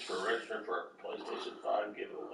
for registering for a PlayStation 5 giveaway.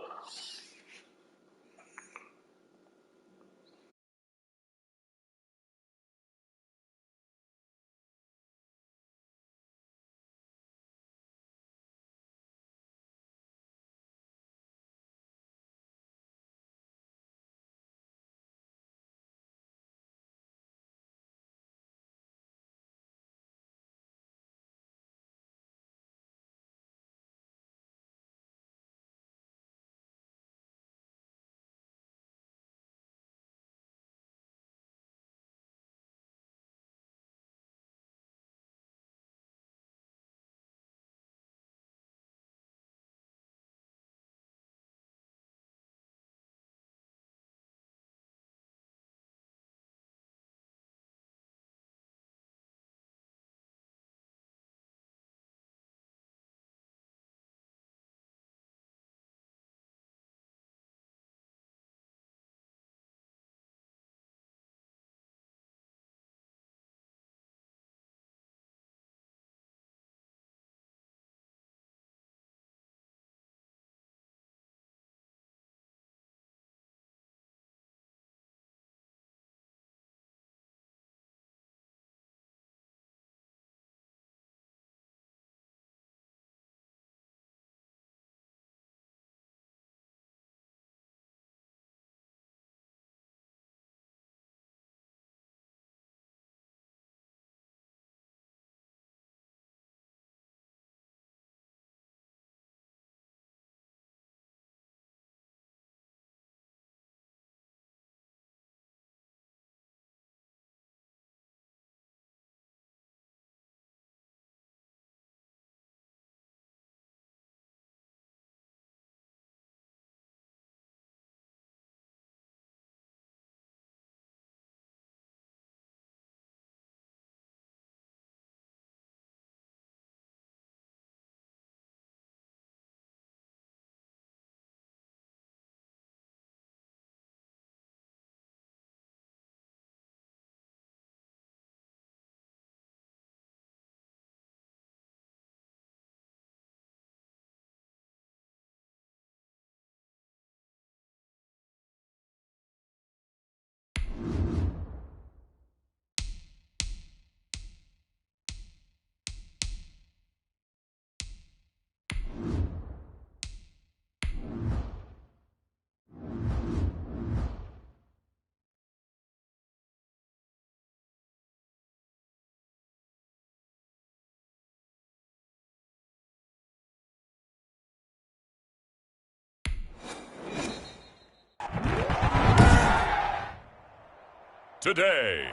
Today,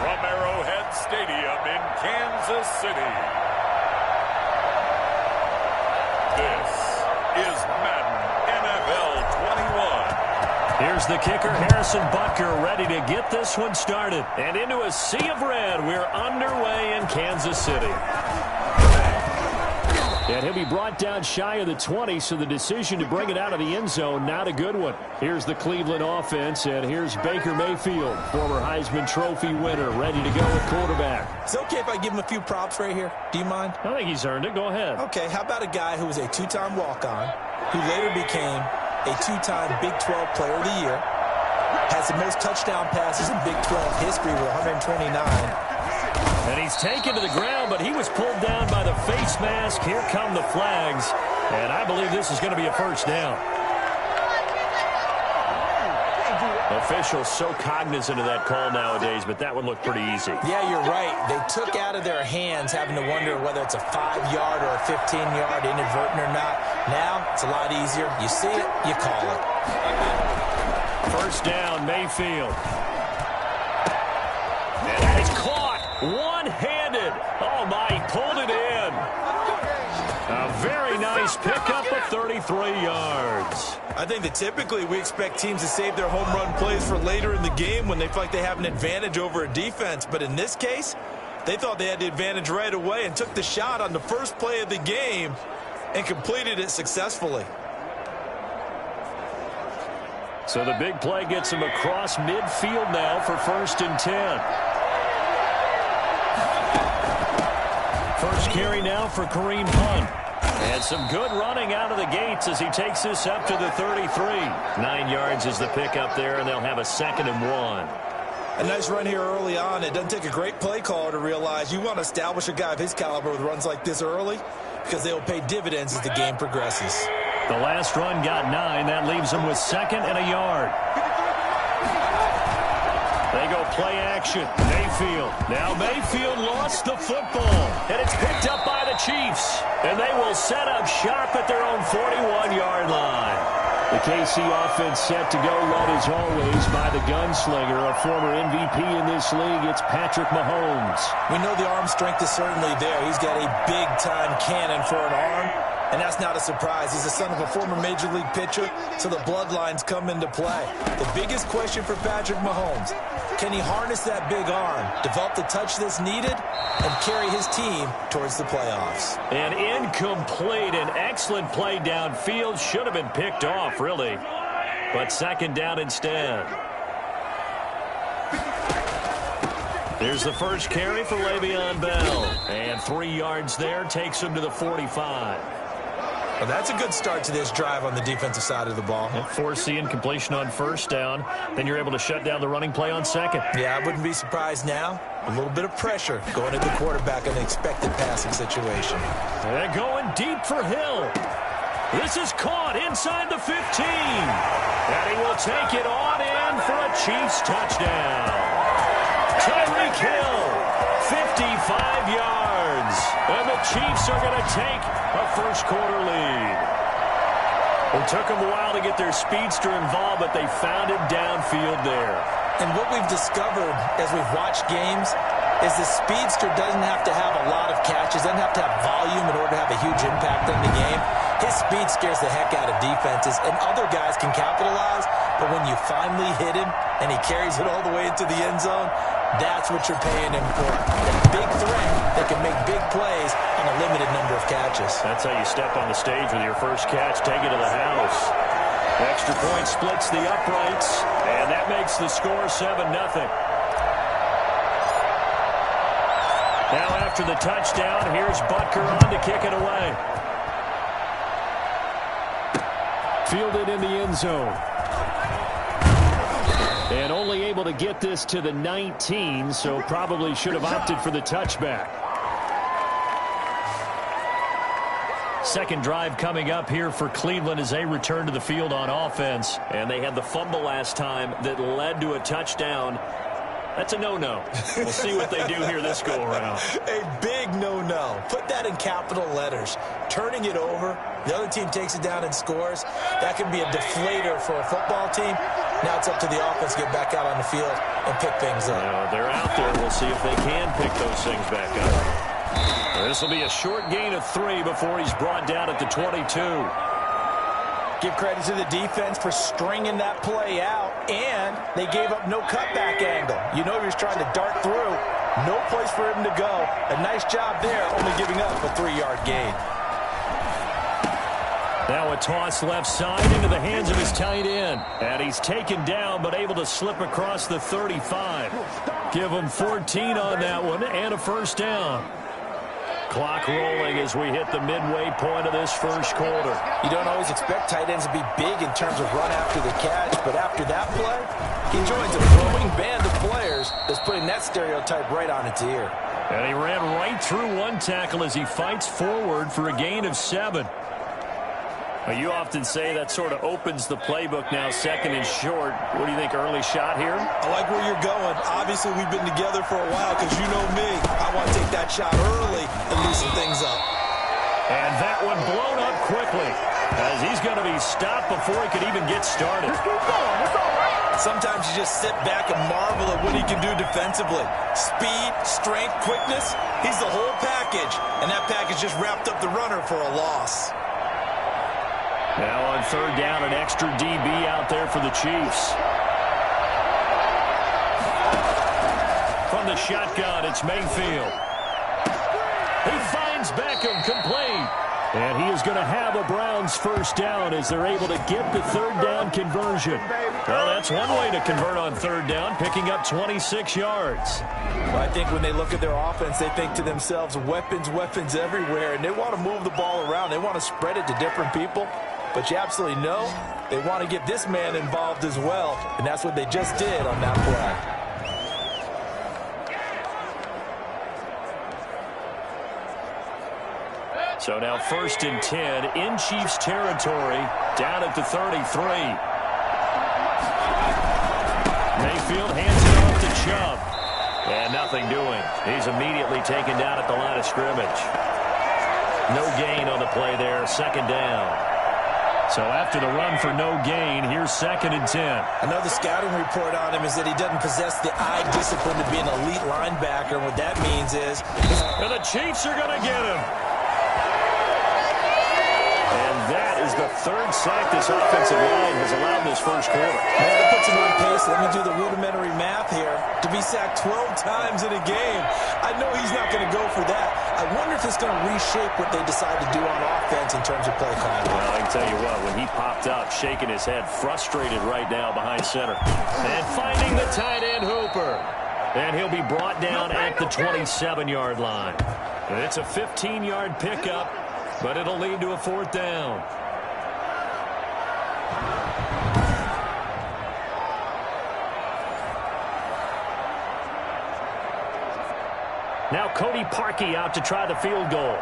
from Arrowhead Stadium in Kansas City, this is Madden NFL 21. Here's the kicker, Harrison Butker, ready to get this one started. And into a sea of red, we're underway in Kansas City. And he'll be brought down shy of the 20, so the decision to bring it out of the end zone, not a good one. Here's the Cleveland offense, and here's Baker Mayfield, former Heisman Trophy winner, ready to go at quarterback. Is it okay if I give him a few props right here? Do you mind? I think he's earned it. Go ahead. Okay, how about a guy who was a two-time walk-on, who later became a two-time Big 12 Player of the Year, has the most touchdown passes in Big 12 history with 129. And he's taken to the ground, but he was pulled down by the face mask. Here come the flags, and I believe this is going to be a first down. Officials so cognizant of that call nowadays, but that would look pretty easy. Yeah, you're right. They took out of their hands having to wonder whether it's a 5-yard or a 15-yard, inadvertent or not. Now, it's a lot easier. You see it, you call it. First down, Mayfield. And that is caught. One-handed. Oh, my, he pulled it in. A very nice pickup of 33 yards. I think that typically we expect teams to save their home run plays for later in the game when they feel like they have an advantage over a defense. But in this case, they thought they had the advantage right away and took the shot on the first play of the game and completed it successfully. So the big play gets him across midfield now for 1st and 10. First carry now for Kareem Hunt. And some good running out of the gates as he takes this up to the 33. 9 yards is the pickup there, and they'll have a 2nd and 1. A nice run here early on. It doesn't take a great play caller to realize you want to establish a guy of his caliber with runs like this early because they will pay dividends as the game progresses. The last run got 9. That leaves him with 2nd and a yard. They go play action. Mayfield. Now Mayfield lost the football. And it's picked up by the Chiefs. And they will set up shop at their own 41-yard line. The KC offense set to go, led as always by the gunslinger, a former MVP in this league. It's Patrick Mahomes. We know the arm strength is certainly there. He's got a big-time cannon for an arm, and that's not a surprise. He's the son of a former Major League pitcher, so the bloodlines come into play. The biggest question for Patrick Mahomes, can he harness that big arm, develop the touch that's needed, and carry his team towards the playoffs? An incomplete and excellent play downfield. Should have been picked off, really. But 2nd down instead. There's the first carry for Le'Veon Bell. And 3 yards there takes him to the 45. Well, that's a good start to this drive on the defensive side of the ball. Force the incompletion on 1st down. Then you're able to shut down the running play on 2nd. Yeah, I wouldn't be surprised now. A little bit of pressure going at the quarterback in an expected passing situation. They're going deep for Hill. This is caught inside the 15. And he will take it on in for a Chiefs touchdown. Tyreek Hill, 55 yards. And the Chiefs are going to take a first-quarter lead. It took them a while to get their speedster involved, but they found him downfield there. And what we've discovered as we've watched games is the speedster doesn't have to have a lot of catches, doesn't have to have volume in order to have a huge impact on the game. His speed scares the heck out of defenses, and other guys can capitalize, but when you finally hit him and he carries it all the way into the end zone, that's what you're paying him for. A big threat that can make big plays on a limited number of catches. That's how you step on the stage with your first catch. Take it to the house. Extra point splits the uprights, and that makes the score 7-0. Now after the touchdown, here's Butker on to kick it away. Fielded in the end zone. And only able to get this to the 19, so probably should have opted for the touchback. Second drive coming up here for Cleveland as they return to the field on offense. And they had the fumble last time that led to a touchdown. That's a no-no. We'll see what they do here this go-around. A big no-no. Put that in capital letters. Turning it over, the other team takes it down and scores. That can be a deflator for a football team. Now it's up to the offense to get back out on the field and pick things up. They're out there. We'll see if they can pick those things back up. This will be a short gain of 3 before he's brought down at the 22. Give credit to the defense for stringing that play out, and they gave up no cutback angle. You know he was trying to dart through. No place for him to go. A nice job there, only giving up a 3-yard gain. Now a toss left side into the hands of his tight end. And he's taken down but able to slip across the 35. Give him 14 on that one and a first down. Clock rolling as we hit the midway point of this first quarter. You don't always expect tight ends to be big in terms of run after the catch, but after that play, he joins a growing band of players that's putting that stereotype right on its ear. And he ran right through one tackle as he fights forward for a gain of 7. Well, you often say that sort of opens the playbook now, 2nd and short. What do you think, early shot here? I like where you're going. Obviously, we've been together for a while because you know me. I want to take that shot early and loosen things up. And that one blown up quickly as he's going to be stopped before he could even get started. Sometimes you just sit back and marvel at what he can do defensively. Speed, strength, quickness, he's the whole package. And that package just wrapped up the runner for a loss. Now on 3rd down, an extra DB out there for the Chiefs. From the shotgun, it's Mayfield. He finds Beckham complete. And he is going to have a Browns first down as they're able to get the third down conversion. Well, that's one way to convert on third down, picking up 26 yards. Well, I think when they look at their offense, they think to themselves, weapons, weapons everywhere, and they want to move the ball around. They want to spread it to different people. But you absolutely know they want to get this man involved as well, and that's what they just did on that play. So now 1st and 10 in Chiefs territory, down at the 33. Mayfield hands it off to Chubb. And nothing doing. He's immediately taken down at the line of scrimmage. No gain on the play there, 2nd down. So after the run for no gain, here's 2nd and 10. I know the scouting report on him is that he doesn't possess the eye discipline to be an elite linebacker. What that means is... And the Chiefs are going to get him. And that is the 3rd sack this offensive line has allowed in this first quarter. Man, that puts him on pace. Let me do the rudimentary math here. To be sacked 12 times in a game, I know he's not going to go for that. I wonder if it's going to reshape what they decide to do on offense in terms of play calling. Well, I can tell you what, when he popped up, shaking his head, frustrated right now behind center. And finding the tight end Hooper. And he'll be brought down at the 27-yard line. And it's a 15-yard pickup, but it'll lead to a 4th down. Now Cody Parkey out to try the field goal.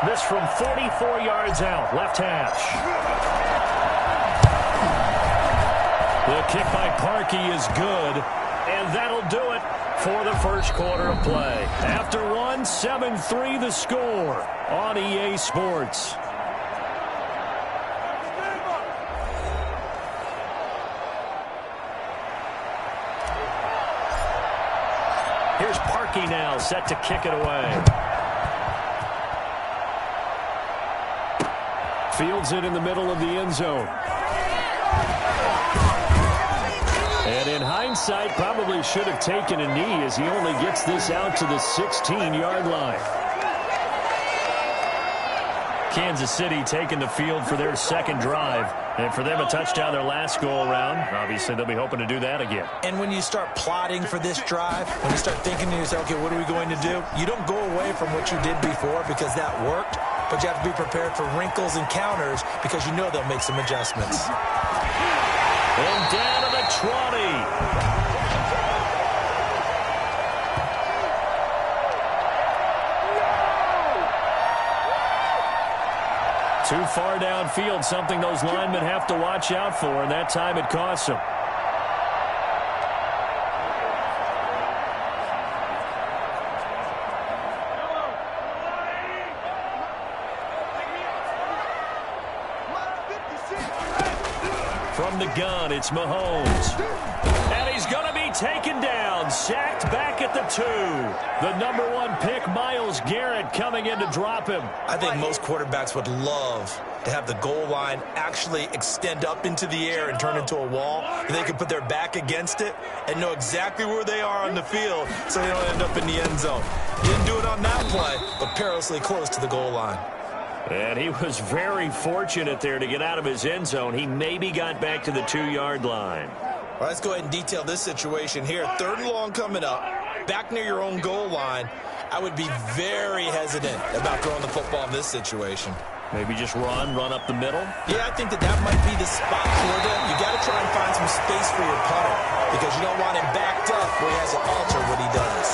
This from 44 yards out, left hash. The kick by Parkey is good, and that'll do it for the first quarter of play. After one, 7-3 the score on EA Sports. Here's Parkey now, set to kick it away. Fields it in the middle of the end zone. And in hindsight, probably should have taken a knee as he only gets this out to the 16-yard line. Kansas City taking the field for their 2nd drive. And for them, a touchdown their last go-around. Obviously, they'll be hoping to do that again. And when you start plotting for this drive, when you start thinking to yourself, okay, what are we going to do? You don't go away from what you did before because that worked, but you have to be prepared for wrinkles and counters because you know they'll make some adjustments. And down to the 20. Too far downfield, something those linemen have to watch out for, and that time it costs them. From the gun, it's Mahomes. And he's going to be taken down, sacked back at the 2. The number 1 pick, Myles Garrett, coming in to drop him. I think most quarterbacks would love to have the goal line actually extend up into the air and turn into a wall. And they can put their back against it and know exactly where they are on the field so they don't end up in the end zone. Didn't do it on that play, but perilously close to the goal line. And he was very fortunate there to get out of his end zone. He maybe got back to the 2-yard line. Well, let's go ahead and detail this situation here. 3rd and long coming up, back near your own goal line. I would be very hesitant about throwing the football in this situation. Maybe just run up the middle? Yeah, I think that might be the spot for them. You got to try and find some space for your punter because you don't want him backed up where he has to alter what he does.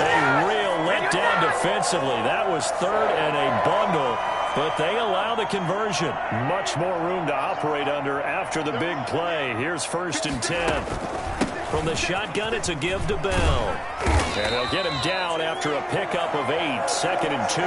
A real letdown defensively. That was 3rd and a bundle, but they allow the conversion. Much more room to operate under after the big play. Here's 1st and 10. From the shotgun, it's a give to Bell. And they'll get him down after a pickup of 8, 2nd and 2.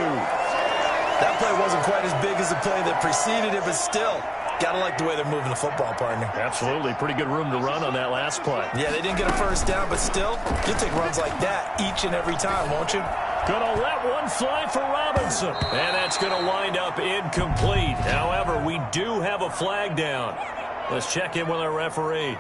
That play wasn't quite as big as the play that preceded it, but still, got to like the way they're moving the football, partner. Absolutely. Pretty good room to run on that last play. Yeah, they didn't get a first down, but still, you'll take runs like that each and every time, won't you? Gonna let one fly for Robinson. And that's gonna wind up incomplete. However, we do have a flag down. Let's check in with our referee.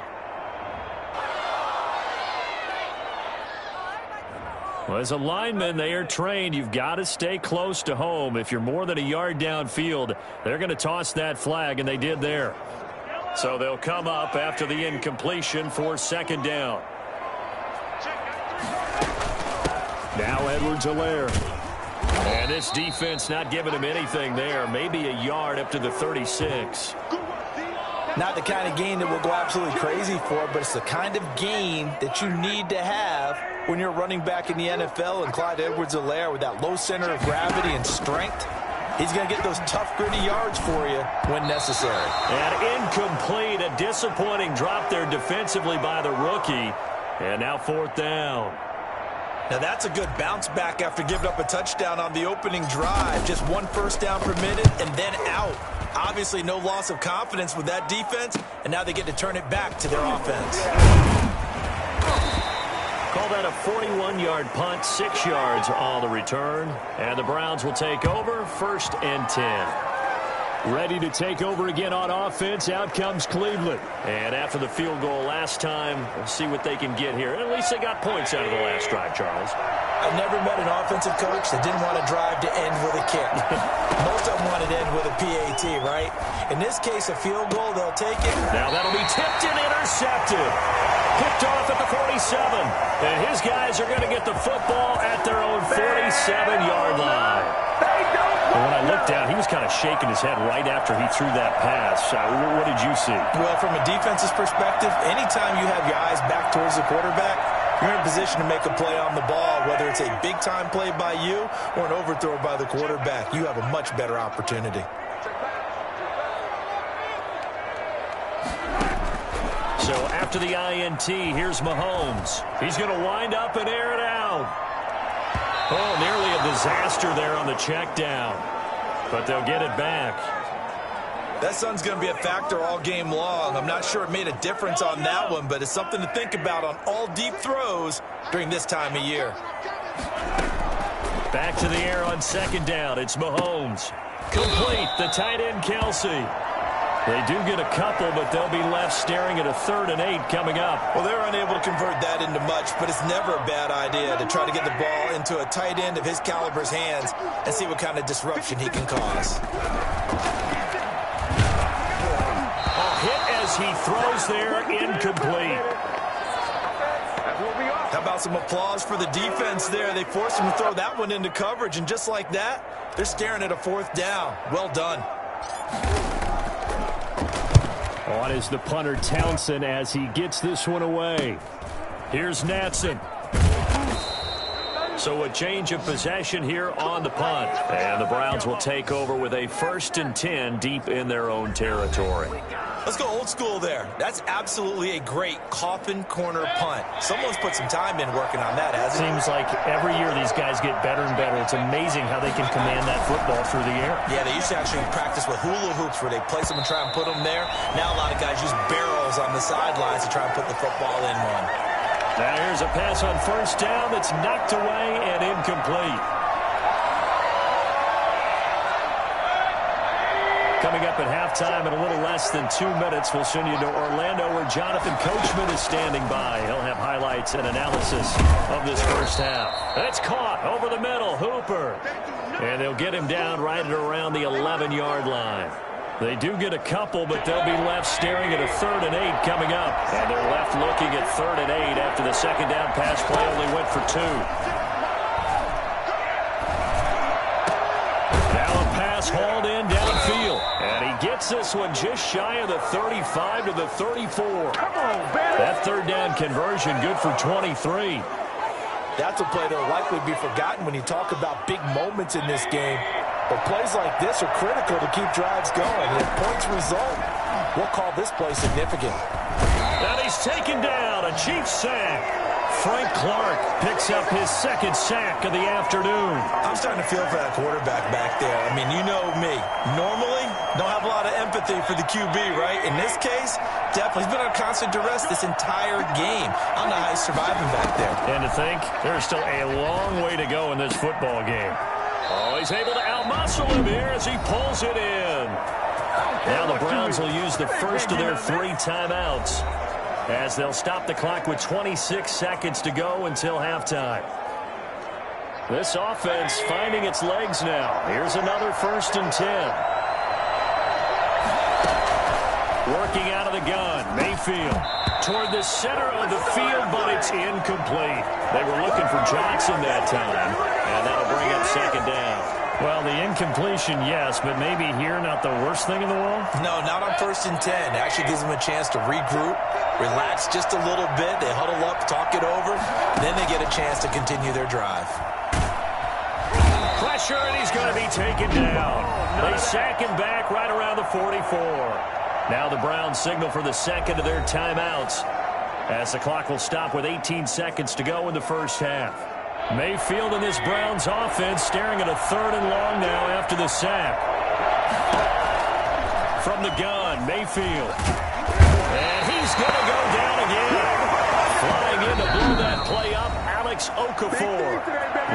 Well, as a lineman, they are trained. You've got to stay close to home. If you're more than a yard downfield, they're going to toss that flag, and they did there. So they'll come up after the incompletion for second down. Now Edwards-Helaire. And this defense not giving him anything there. Maybe a yard up to the 36. Not the kind of gain that we'll go absolutely crazy for, but it's the kind of gain that you need to have when you're running back in the NFL. And Clyde Edwards-Helaire, with that low center of gravity and strength, he's going to get those tough, gritty yards for you when necessary. And incomplete. A disappointing drop there defensively by the rookie. And now fourth down. Now that's a good bounce back after giving up a touchdown on the opening drive. Just one first down permitted and then out. Obviously no loss of confidence with that defense, and now they get to turn it back to their offense. Call that a 41-yard punt, 6 yards on the return. And the Browns will take over, 1st and 10. Ready to take over again on offense. Out comes Cleveland. And after the field goal last time, we'll see what they can get here. At least they got points out of the last drive, Charles. I've never met an offensive coach that didn't want to drive to end with a kick. Most of them wanted to end with a PAT, right? In this case, a field goal, they'll take it. Now that'll be tipped and intercepted. Picked off at the 47. And his guys are going to get the football at their own 47-yard line. And when I looked down, he was kind of shaking his head right after he threw that pass. What did you see? Well, from a defense's perspective, anytime you have your eyes back towards the quarterback, you're in a position to make a play on the ball, whether it's a big-time play by you or an overthrow by the quarterback. You have a much better opportunity. So after the INT, here's Mahomes. He's going to wind up and air it out. Oh, nearly a disaster there on the check down. But they'll get it back. That sun's going to be a factor all game long. I'm not sure it made a difference on that one, but it's something to think about on all deep throws during this time of year. Back to the air on second down. It's Mahomes. Complete. The tight end, Kelsey. They do get a couple, but they'll be left staring at a 3rd and 8 coming up. Well, they're unable to convert that into much, but it's never a bad idea to try to get the ball into a tight end of his caliber's hands and see what kind of disruption he can cause. A hit as he throws there, incomplete. How about some applause for the defense there? They forced him to throw that one into coverage, and just like that, they're staring at a 4th down. Well done. On is the punter, Townsend, as he gets this one away. Here's Natson. So a change of possession here on the punt. And the Browns will take over with a 1st and 10 deep in their own territory. Let's go old school there. That's absolutely a great coffin corner punt. Someone's put some time in working on that, hasn't it? Seems like every year these guys get better and better. It's amazing how they can command that football through the air. Yeah, they used to actually practice with hula hoops where they place them and try and put them there. Now a lot of guys use barrels on the sidelines to try and put the football in one. Now here's a pass on 1st down that's knocked away and incomplete. Coming up at halftime in a little less than 2 minutes, we'll send you to Orlando where Jonathan Coachman is standing by. He'll have highlights and analysis of this first half. That's caught over the middle, Hooper. And they'll get him down right at around the 11-yard line. They do get a couple, but they'll be left staring at a 3rd and 8 coming up. And they're left looking at 3rd and 8 after the second down pass play only went for 2. Now a pass hauled in downfield. And he gets this one just shy of the 35 to the 34. That 3rd down conversion good for 23. That's a play that will likely be forgotten when you talk about big moments in this game. But plays like this are critical to keep drives going. If points result, we'll call this play significant. And he's taken down, a Chiefs sack. Frank Clark picks up his 2nd sack of the afternoon. I'm starting to feel for that quarterback back there. I mean, you know me. Normally, don't have a lot of empathy for the QB, right? In this case, definitely. He's been under constant duress this entire game. I don't know how he's surviving back there. And to think, there's still a long way to go in this football game. Oh, he's able to outmuscle him here as he pulls it in. Now the Browns will use the first of their 3 timeouts as they'll stop the clock with 26 seconds to go until halftime. This offense finding its legs now. Here's another 1st and 10. Working out of the gun, Mayfield toward the center of the field, but it's incomplete. They were looking for Johnson that time, and that'll bring up 2nd down. Well, the incompletion, yes, but maybe here not the worst thing in the world? No, not on 1st and 10. It actually gives them a chance to regroup, relax just a little bit. They huddle up, talk it over, then they get a chance to continue their drive. Pressure, and he's going to be taken down. They sack him back right around the 44. Now the Browns signal for the 2nd of their timeouts as the clock will stop with 18 seconds to go in the first half. Mayfield and this Browns offense staring at a 3rd and long now after the sack. From the gun, Mayfield. And he's going to go down again. Flying in to blow that play up, Alex Okafor.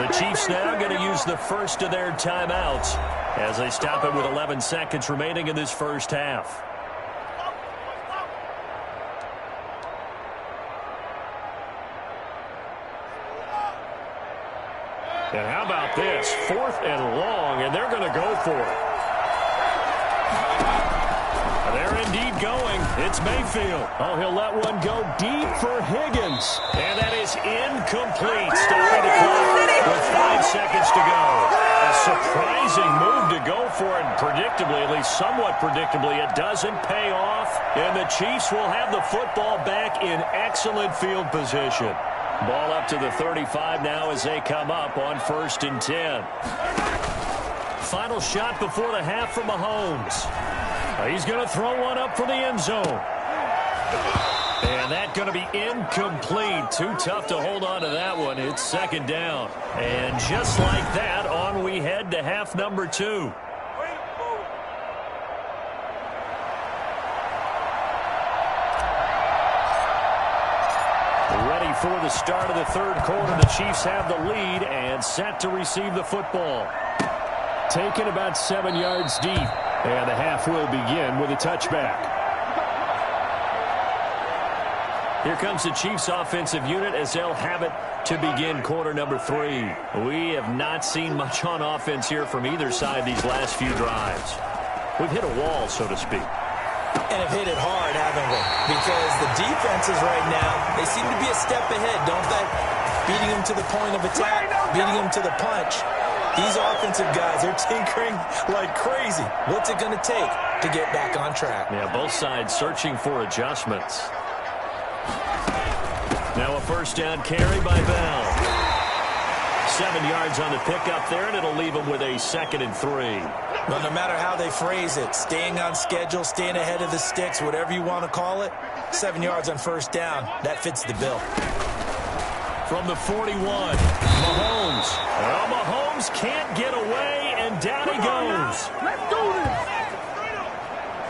The Chiefs now going to use the first of their timeouts as they stop it with 11 seconds remaining in this first half. And how about this? 4th and long, and they're going to go for it. They're indeed going. It's Mayfield. Oh, he'll let one go deep for Higgins. And that is incomplete. Stopping the clock with 5 seconds to go. A surprising move to go for it. Predictably, at least somewhat predictably, it doesn't pay off. And the Chiefs will have the football back in excellent field position. Ball up to the 35 now as they come up on 1st and 10. Final shot before the half from Mahomes. He's going to throw one up for the end zone. And that's going to be incomplete. Too tough to hold on to that one. It's 2nd down. And just like that, on we head to half number 2. Ready for the start of the 3rd quarter. The Chiefs have the lead and set to receive the football. Taken about 7 yards deep. And the half will begin with a touchback. Here comes the Chiefs offensive unit as they'll have it to begin quarter number 3. We have not seen much on offense here from either side these last few drives. We've hit a wall, so to speak. And have hit it hard, haven't we? Because the defenses right now, they seem to be a step ahead, don't they? Beating them to the point of attack, beating them to the punch. These offensive guys are tinkering like crazy. What's it going to take to get back on track? Yeah, both sides searching for adjustments. Now a 1st down carry by Bell. 7 yards on the pickup there, and it'll leave them with a 2nd and 3. Well, no matter how they phrase it, staying on schedule, staying ahead of the sticks, whatever you want to call it, 7 yards on 1st down, that fits the bill. From the 41, Mahomes. Well, Mahomes can't get away, and down he goes. Let's do this.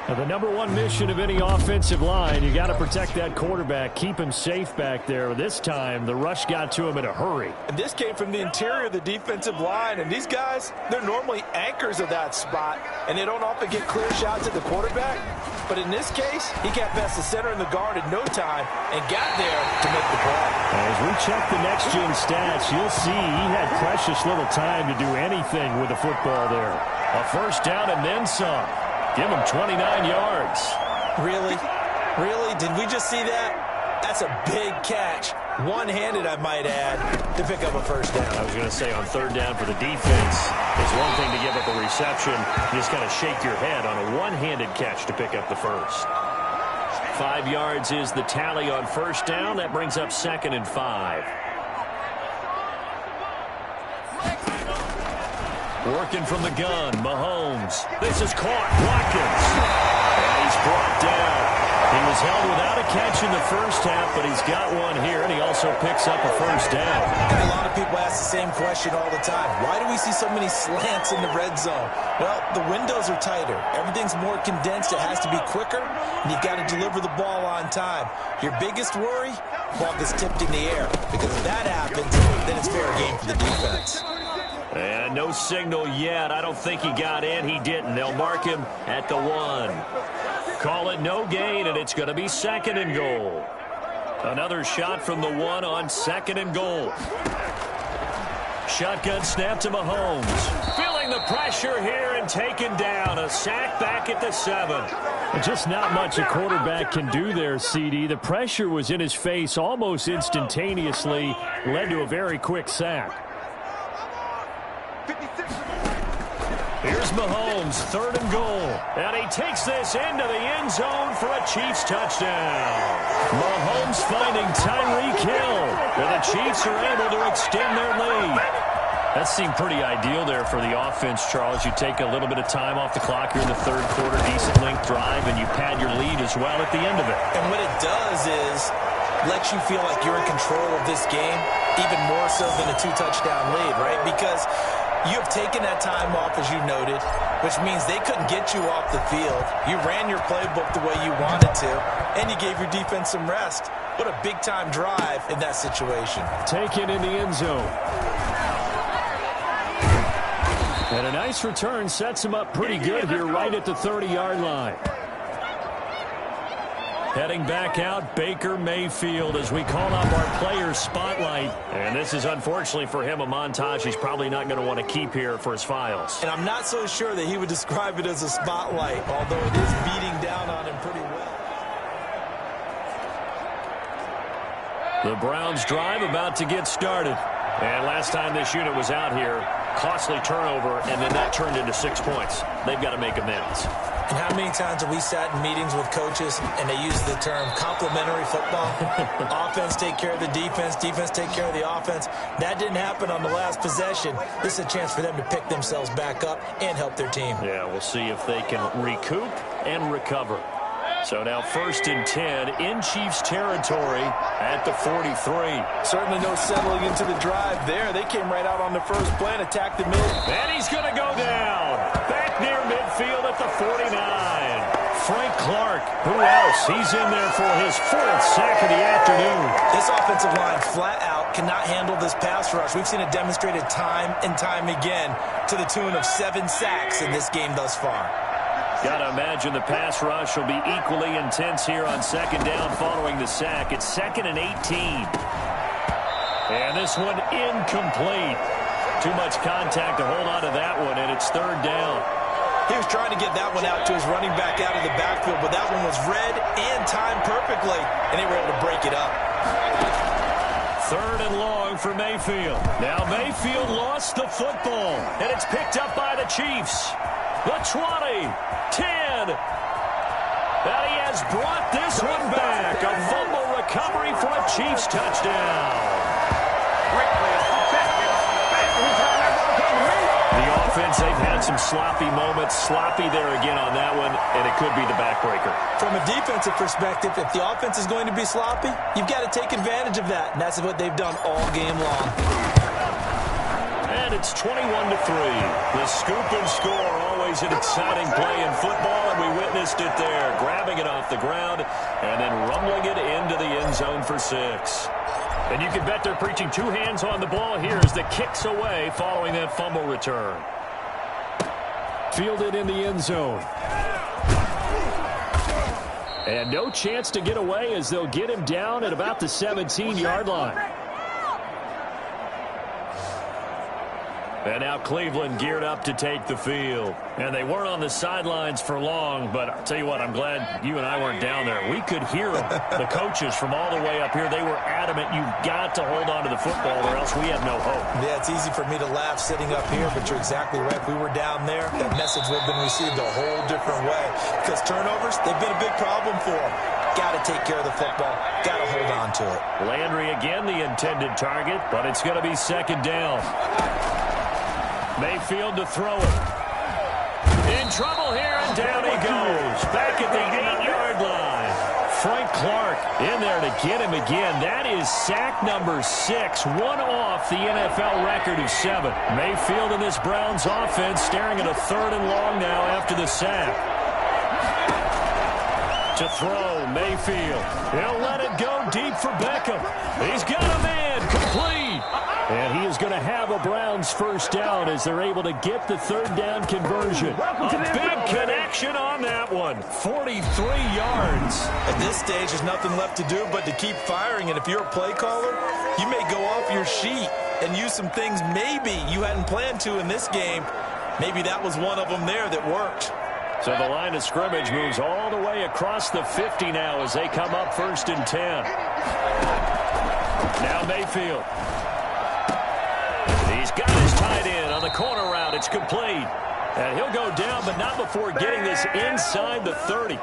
Now, the number one mission of any offensive line, you got to protect that quarterback, keep him safe back there. This time, the rush got to him in a hurry. And this came from the interior of the defensive line, and these guys, they're normally anchors of that spot, and they don't often get clear shots at the quarterback. But in this case, he got past the center and the guard in no time and got there to make the play. As we check the next-gen stats, you'll see he had precious little time to do anything with the football there. A 1st down and then some. Give him 29 yards. Really? Really? Did we just see that? That's a big catch. One-handed, I might add, to pick up a 1st down. I was going to say on 3rd down for the defense, it's one thing to give up a reception. You just got to shake your head on a one-handed catch to pick up the 1st. 5 yards is the tally on 1st down. That brings up 2nd and 5. Working from the gun, Mahomes. This is caught, Watkins. And he's brought down. He was held without a catch in the first half, but he's got one here, and he also picks up a 1st down. And a lot of people ask the same question all the time. Why do we see so many slants in the red zone? Well, the windows are tighter. Everything's more condensed. It has to be quicker, and you've got to deliver the ball on time. Your biggest worry? Ball gets tipped in the air. Because if that happens, then it's fair game for the defense. And no signal yet. I don't think he got in. He didn't. They'll mark him at the 1. Call it no gain, and it's going to be 2nd and goal. Another shot from the 1 on 2nd and goal. Shotgun snap to Mahomes. Feeling the pressure here and taken down. A sack back at the 7. Just not much a quarterback can do there, CD. The pressure was in his face almost instantaneously. Led to a very quick sack. Here's Mahomes, 3rd and goal. And he takes this into the end zone for a Chiefs touchdown. Mahomes finding Tyreek Hill. And the Chiefs are able to extend their lead. That seemed pretty ideal there for the offense, Charles. You take a little bit of time off the clock here in the 3rd quarter, decent length drive, and you pad your lead as well at the end of it. And what it does is lets you feel like you're in control of this game, even more so than a 2-touchdown lead, right? Because you have taken that time off, as you noted, which means they couldn't get you off the field. You ran your playbook the way you wanted to, and you gave your defense some rest. What a big-time drive in that situation. Taken in the end zone. And a nice return sets him up pretty good here right at the 30-yard line. Heading back out, Baker Mayfield as we call up our players spotlight. And this is unfortunately for him a montage he's probably not going to want to keep here for his files. And I'm not so sure that he would describe it as a spotlight, although it is beating down on him pretty well. The Browns drive about to get started. And last time this unit was out here, costly turnover, and then that turned into 6 points. They've got to make amends. And how many times have we sat in meetings with coaches and they use the term complementary football? Offense take care of the defense, defense take care of the offense. That didn't happen on the last possession. This is a chance for them to pick themselves back up and help their team. Yeah, we'll see if they can recoup and recover. So now 1st and 10 in Chiefs territory at the 43. Certainly no settling into the drive there. They came right out on the first play and attacked the middle. And he's going to go down. Back near midfield at the 49. Frank Clark, who else? He's in there for his 4th sack of the afternoon. This offensive line flat out cannot handle this pass rush. We've seen it demonstrated time and time again to the tune of 7 sacks in this game thus far. Got to imagine the pass rush will be equally intense here on 2nd down following the sack. It's 2nd and 18. And this one incomplete. Too much contact to hold on to that one, and it's 3rd down. He was trying to get that one out to his running back out of the backfield, but that one was read and timed perfectly, and they were able to break it up. 3rd and long for Mayfield. Now Mayfield lost the football, and it's picked up by the Chiefs. The 20, 10, and he has brought this one back. A fumble recovery for a Chiefs touchdown. The offense, they've had some sloppy moments. Sloppy there again on that one, and it could be the backbreaker. From a defensive perspective, if the offense is going to be sloppy, you've got to take advantage of that, and that's what they've done all game long. And it's 21-3. The scoop and score, always an exciting play in football, and we witnessed it there. Grabbing it off the ground and then rumbling it into the end zone for 6. And you can bet they're preaching 2 hands on the ball here as the kick's away following that fumble return. Fielded in the end zone. And no chance to get away as they'll get him down at about the 17-yard line. And now Cleveland geared up to take the field. And they weren't on the sidelines for long, but I'll tell you what, I'm glad you and I weren't down there. We could hear them, the coaches from all the way up here. They were adamant, you've got to hold on to the football or else we have no hope. Yeah, it's easy for me to laugh sitting up here, but you're exactly right. If we were down there, that message would have been received a whole different way. Because turnovers, they've been a big problem for them. Got to take care of the football. Got to hold on to it. Landry again the intended target, but it's going to be 2nd down. Mayfield to throw it. In trouble here, and down he goes. Back at the 8-yard line. Frank Clark in there to get him again. That is sack number 6, one off the NFL record of 7. Mayfield in this Browns offense staring at a 3rd and long now after the sack. To throw, Mayfield. He'll let it go deep for Beckham. He's got a man, complete. And he is going to have a Browns 1st down as they're able to get the 3rd down conversion. A big connection on that one. 43 yards. At this stage, there's nothing left to do but to keep firing. And if you're a play caller, you may go off your sheet and use some things maybe you hadn't planned to in this game. Maybe that was one of them there that worked. So the line of scrimmage moves all the way across the 50 now as they come up 1st and 10. Now Mayfield. He's got his tight end on the corner route. It's complete. And he'll go down, but not before getting this inside the 30.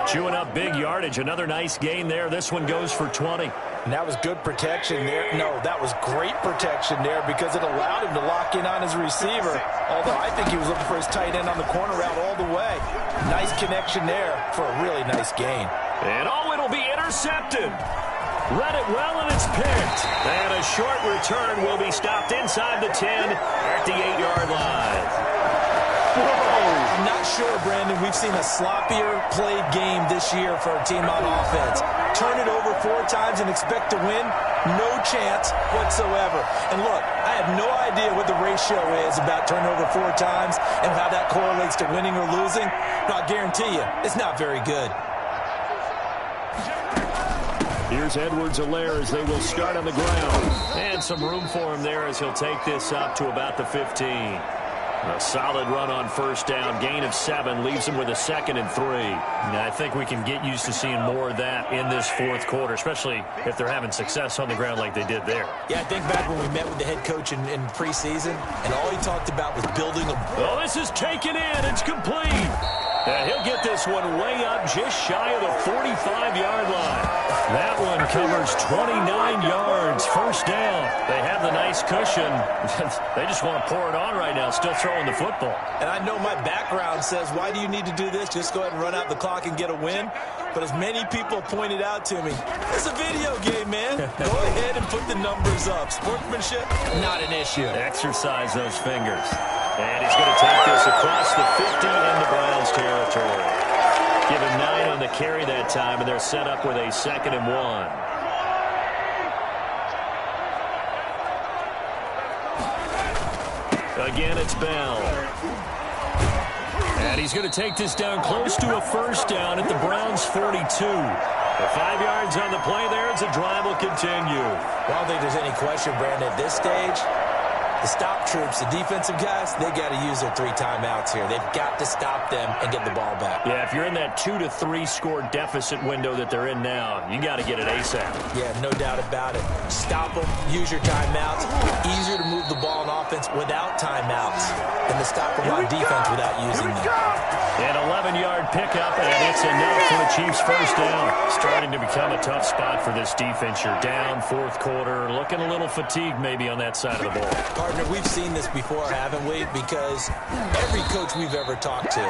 Chewing up big yardage. Another nice gain there. This one goes for 20. And that was good protection there. No, that was great protection there because it allowed him to lock in on his receiver. Although I think he was looking for his tight end on the corner route all the way. Nice connection there for a really nice gain. And it'll be intercepted. Read it well, and it's picked. And a short return will be stopped inside the 10 at the 8-yard line. I'm not sure, Brandon, we've seen a sloppier played game this year for our team on offense. Turn it over 4 times and expect to win? No chance whatsoever. And look, I have no idea what the ratio is about turnover 4 times and how that correlates to winning or losing. But I'll guarantee you, it's not very good. Here's Edwards-Helaire as they will start on the ground. And some room for him there as he'll take this up to about the 15. A solid run on 1st down. Gain of 7 leaves him with a 2nd and 3. And I think we can get used to seeing more of that in this 4th quarter, especially if they're having success on the ground like they did there. Yeah, I think back when we met with the head coach in preseason, and all he talked about was building a... Oh, this is taken in. It's complete. And he'll get this one way up just shy of the 45-yard line. That one covers 29 yards. 1st down. They have the nice cushion. They just want to pour it on right now, still throwing the football. And I know my background says, why do you need to do this? Just go ahead and run out the clock and get a win. But as many people pointed out to me, it's a video game, man. Go ahead and put the numbers up. Sportsmanship, not an issue. Exercise those fingers. And he's going to take this across the 50 into Browns territory. Give him 9 on the carry that time, and they're set up with a 2nd and 1. Again, it's Bell. And he's going to take this down close to a 1st down at the Browns' 42. The 5 yards on the play there as the drive will continue. I don't think there's any question, Brandon, at this stage. The stop troops, the defensive guys, they got to use their 3 timeouts here. They've got to stop them and get the ball back. Yeah, if you're in that 2 to 3 score deficit window that they're in now, you got to get it ASAP. Yeah, no doubt about it. Stop them, use your timeouts. Easier to move the ball on offense without timeouts than to stop them on defense without using them. An 11-yard pickup, and it's enough for the Chiefs' 1st down. Starting to become a tough spot for this defense. You're down 4th quarter, looking a little fatigued maybe on that side of the ball. Partner, we've seen this before, haven't we? Because every coach we've ever talked to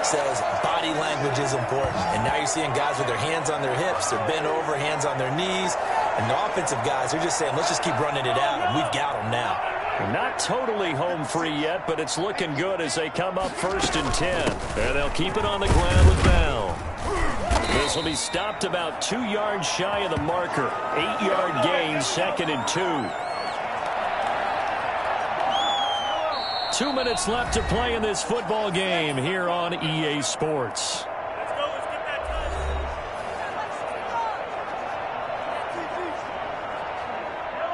says body language is important. And now you're seeing guys with their hands on their hips, they're bent over, hands on their knees. And the offensive guys are just saying, let's just keep running it out, and we've got them now. Not totally home free yet, but it's looking good as they come up 1st and 10. And they'll keep it on the ground with Bell. This will be stopped about 2 yards shy of the marker. 8-yard gain, 2nd and 2. 2 minutes left to play in this football game here on EA Sports.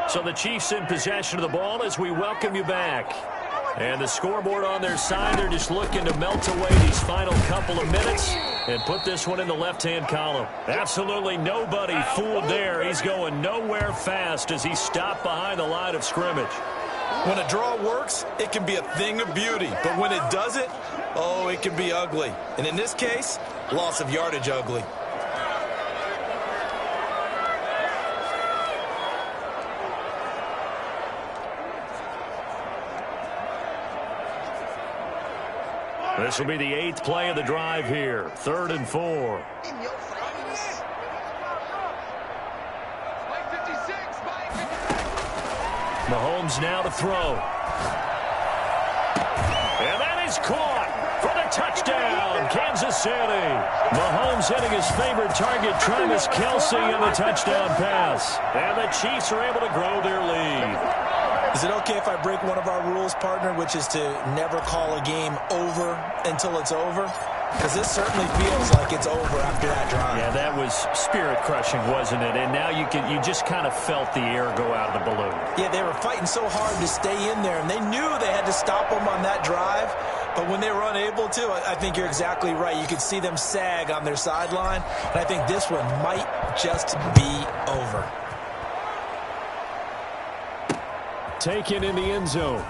So the Chiefs in possession of the ball as we welcome you back. And the scoreboard on their side, they're just looking to melt away these final couple of minutes and put this one in the left-hand column. Absolutely nobody fooled there. He's going nowhere fast as he's stopped behind the line of scrimmage. When a draw works, it can be a thing of beauty. But when it doesn't, oh, it can be ugly. And in this case, loss of yardage ugly. This will be the 8th play of the drive here. 3rd and 4. Mahomes now to throw. And that is caught for the touchdown, Kansas City. Mahomes hitting his favorite target, Travis Kelce, on the touchdown pass. And the Chiefs are able to grow their lead. Is it okay if I break one of our rules, partner, which is to never call a game over until it's over? because this certainly feels like it's over after that drive. Yeah, that was spirit-crushing, wasn't it? And now you just kind of felt the air go out of the balloon. Yeah, they were fighting so hard to stay in there, and they knew they had to stop them on that drive. But when they were unable to, I think you're exactly right. You could see them sag on their sideline, and I think this one might just be over. Taken in the end zone.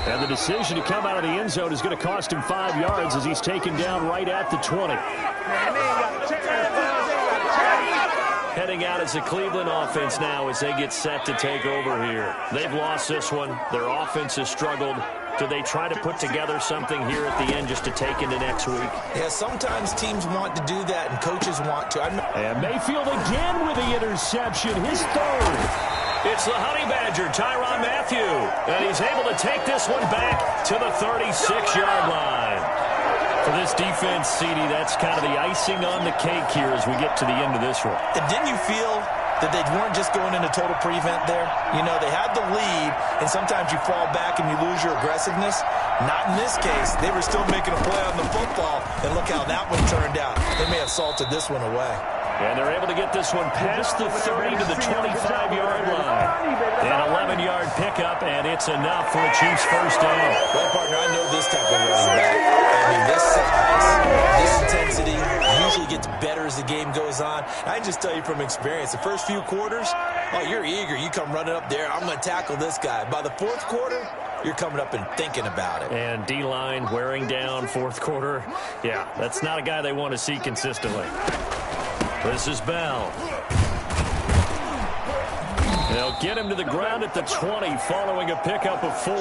And the decision to come out of the end zone is going to cost him 5 yards as he's taken down right at the 20. Heading out as the Cleveland offense now as they get set to take over here. They've lost this one. Their offense has struggled. Do they try to put together something here at the end just to take into next week? Yeah, sometimes teams want to do that and coaches want to. And Mayfield again with the interception, his third. It's the Honey Badger, Tyrann Mathieu. And he's able to take this one back to the 36-yard line. For this defense, CD, that's kind of the icing on the cake here as we get to the end of this one. And didn't you feel that they weren't just going into total prevent there? You know, they had the lead, and sometimes you fall back and you lose your aggressiveness. Not in this case. They were still making a play on the football, and look how that one turned out. They may have salted this one away. And they're able to get this one past the 30 to the 25-yard line. An 11-yard pickup, and it's enough for a Chiefs first down. Well, partner, I know this type of running back. I mean, this size, this intensity usually gets better as the game goes on. I can just tell you from experience, the first few quarters, oh, you're eager. You come running up there, I'm going to tackle this guy. By the fourth quarter, you're coming up and thinking about it. And D-line wearing down fourth quarter. Yeah, that's not a guy they want to see consistently. This is Bell. They'll get him to the ground at the 20 following a pickup of 4.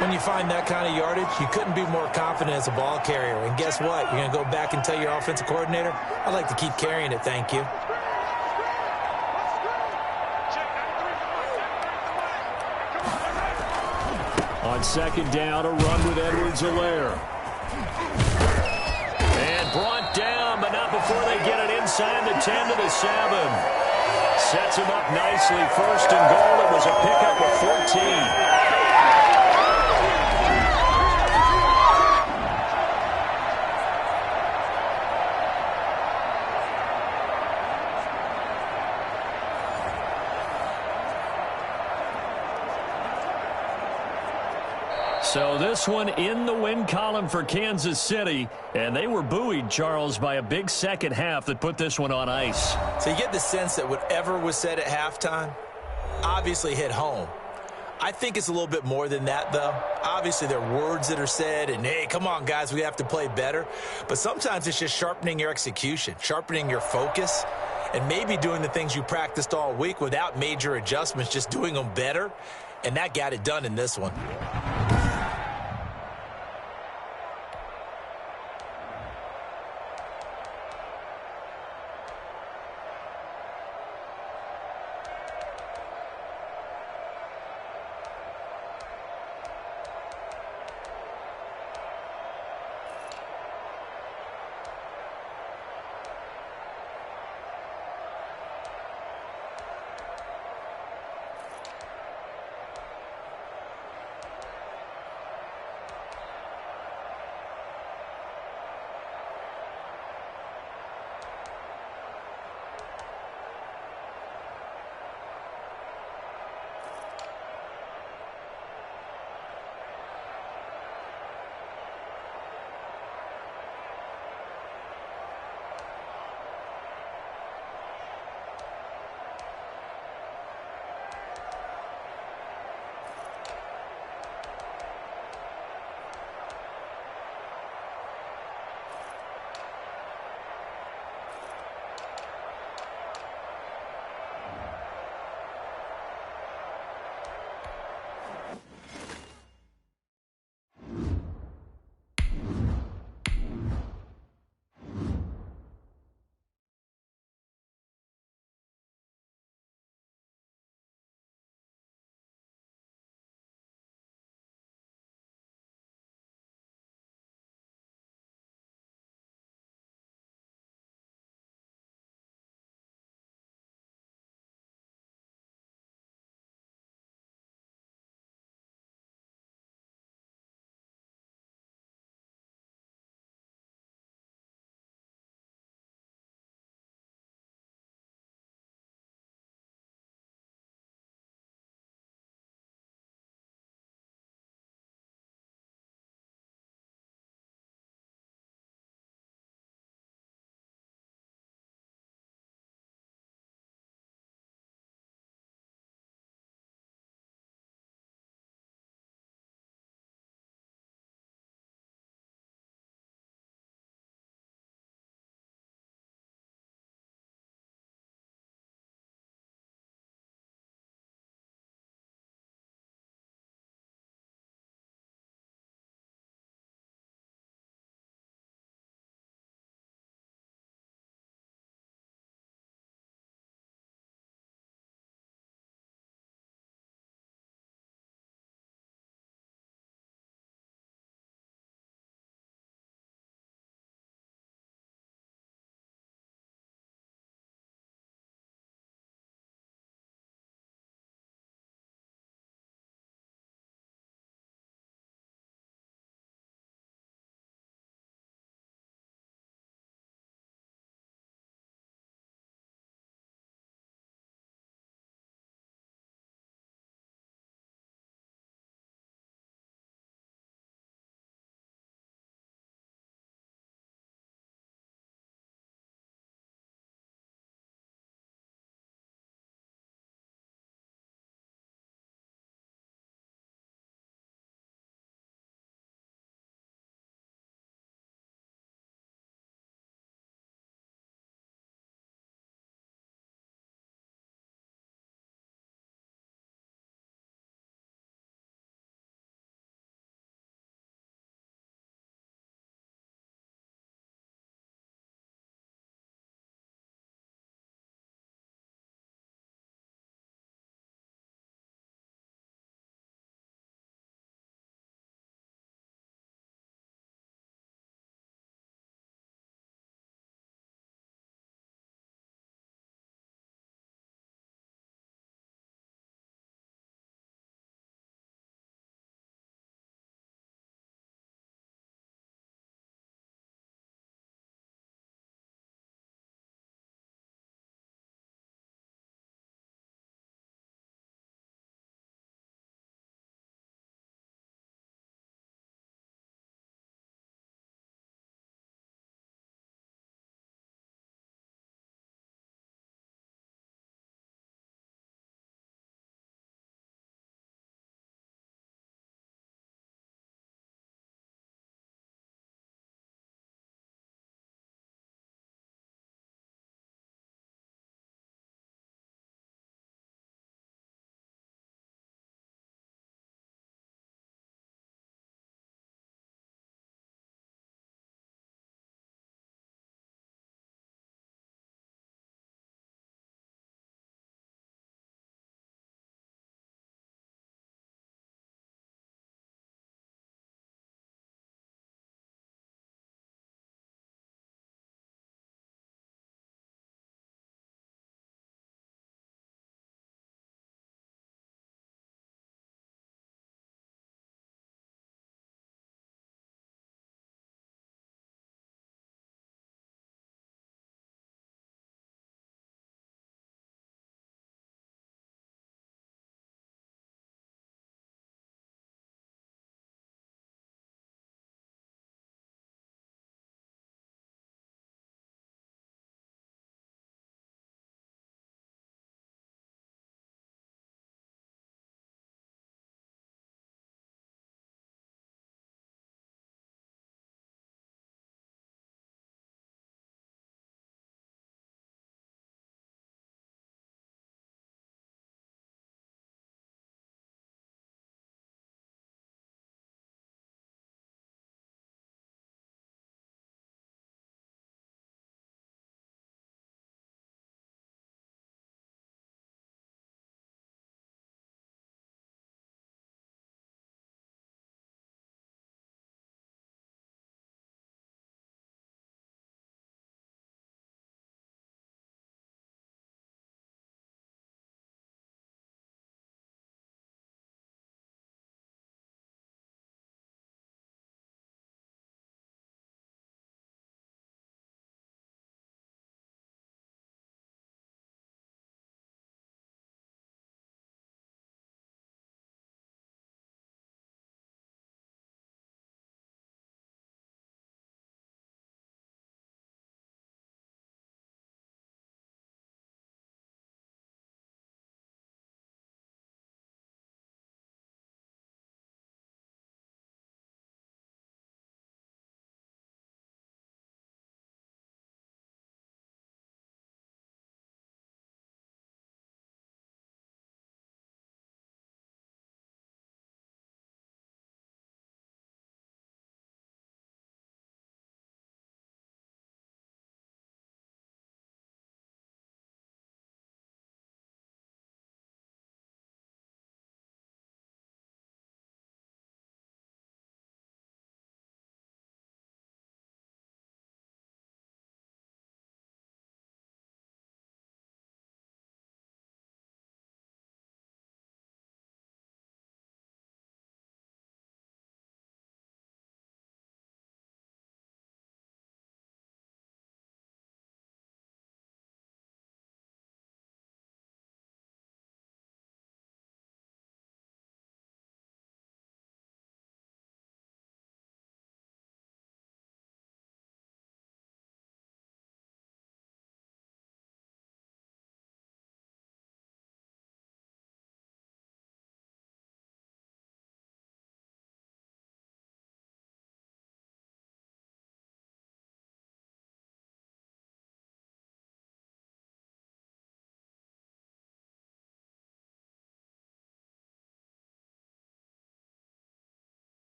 When you find that kind of yardage, you couldn't be more confident as a ball carrier. And guess what? You're going to go back and tell your offensive coordinator, I'd like to keep carrying it, thank you. On second down, a run with Edwards-Helaire. And brought down, but not before they get it inside the 10 to the 7. Sets him up nicely. First and goal. It was a pickup of 14. So this one in the win column for Kansas City, and they were buoyed, Charles, by a big second half that put this one on ice. So you get the sense that whatever was said at halftime obviously hit home. I think it's a little bit more than that, though. Obviously, there are words that are said, and, hey, come on, guys, we have to play better. But sometimes it's just sharpening your execution, sharpening your focus, and maybe doing the things you practiced all week without major adjustments, just doing them better. And that got it done in this one.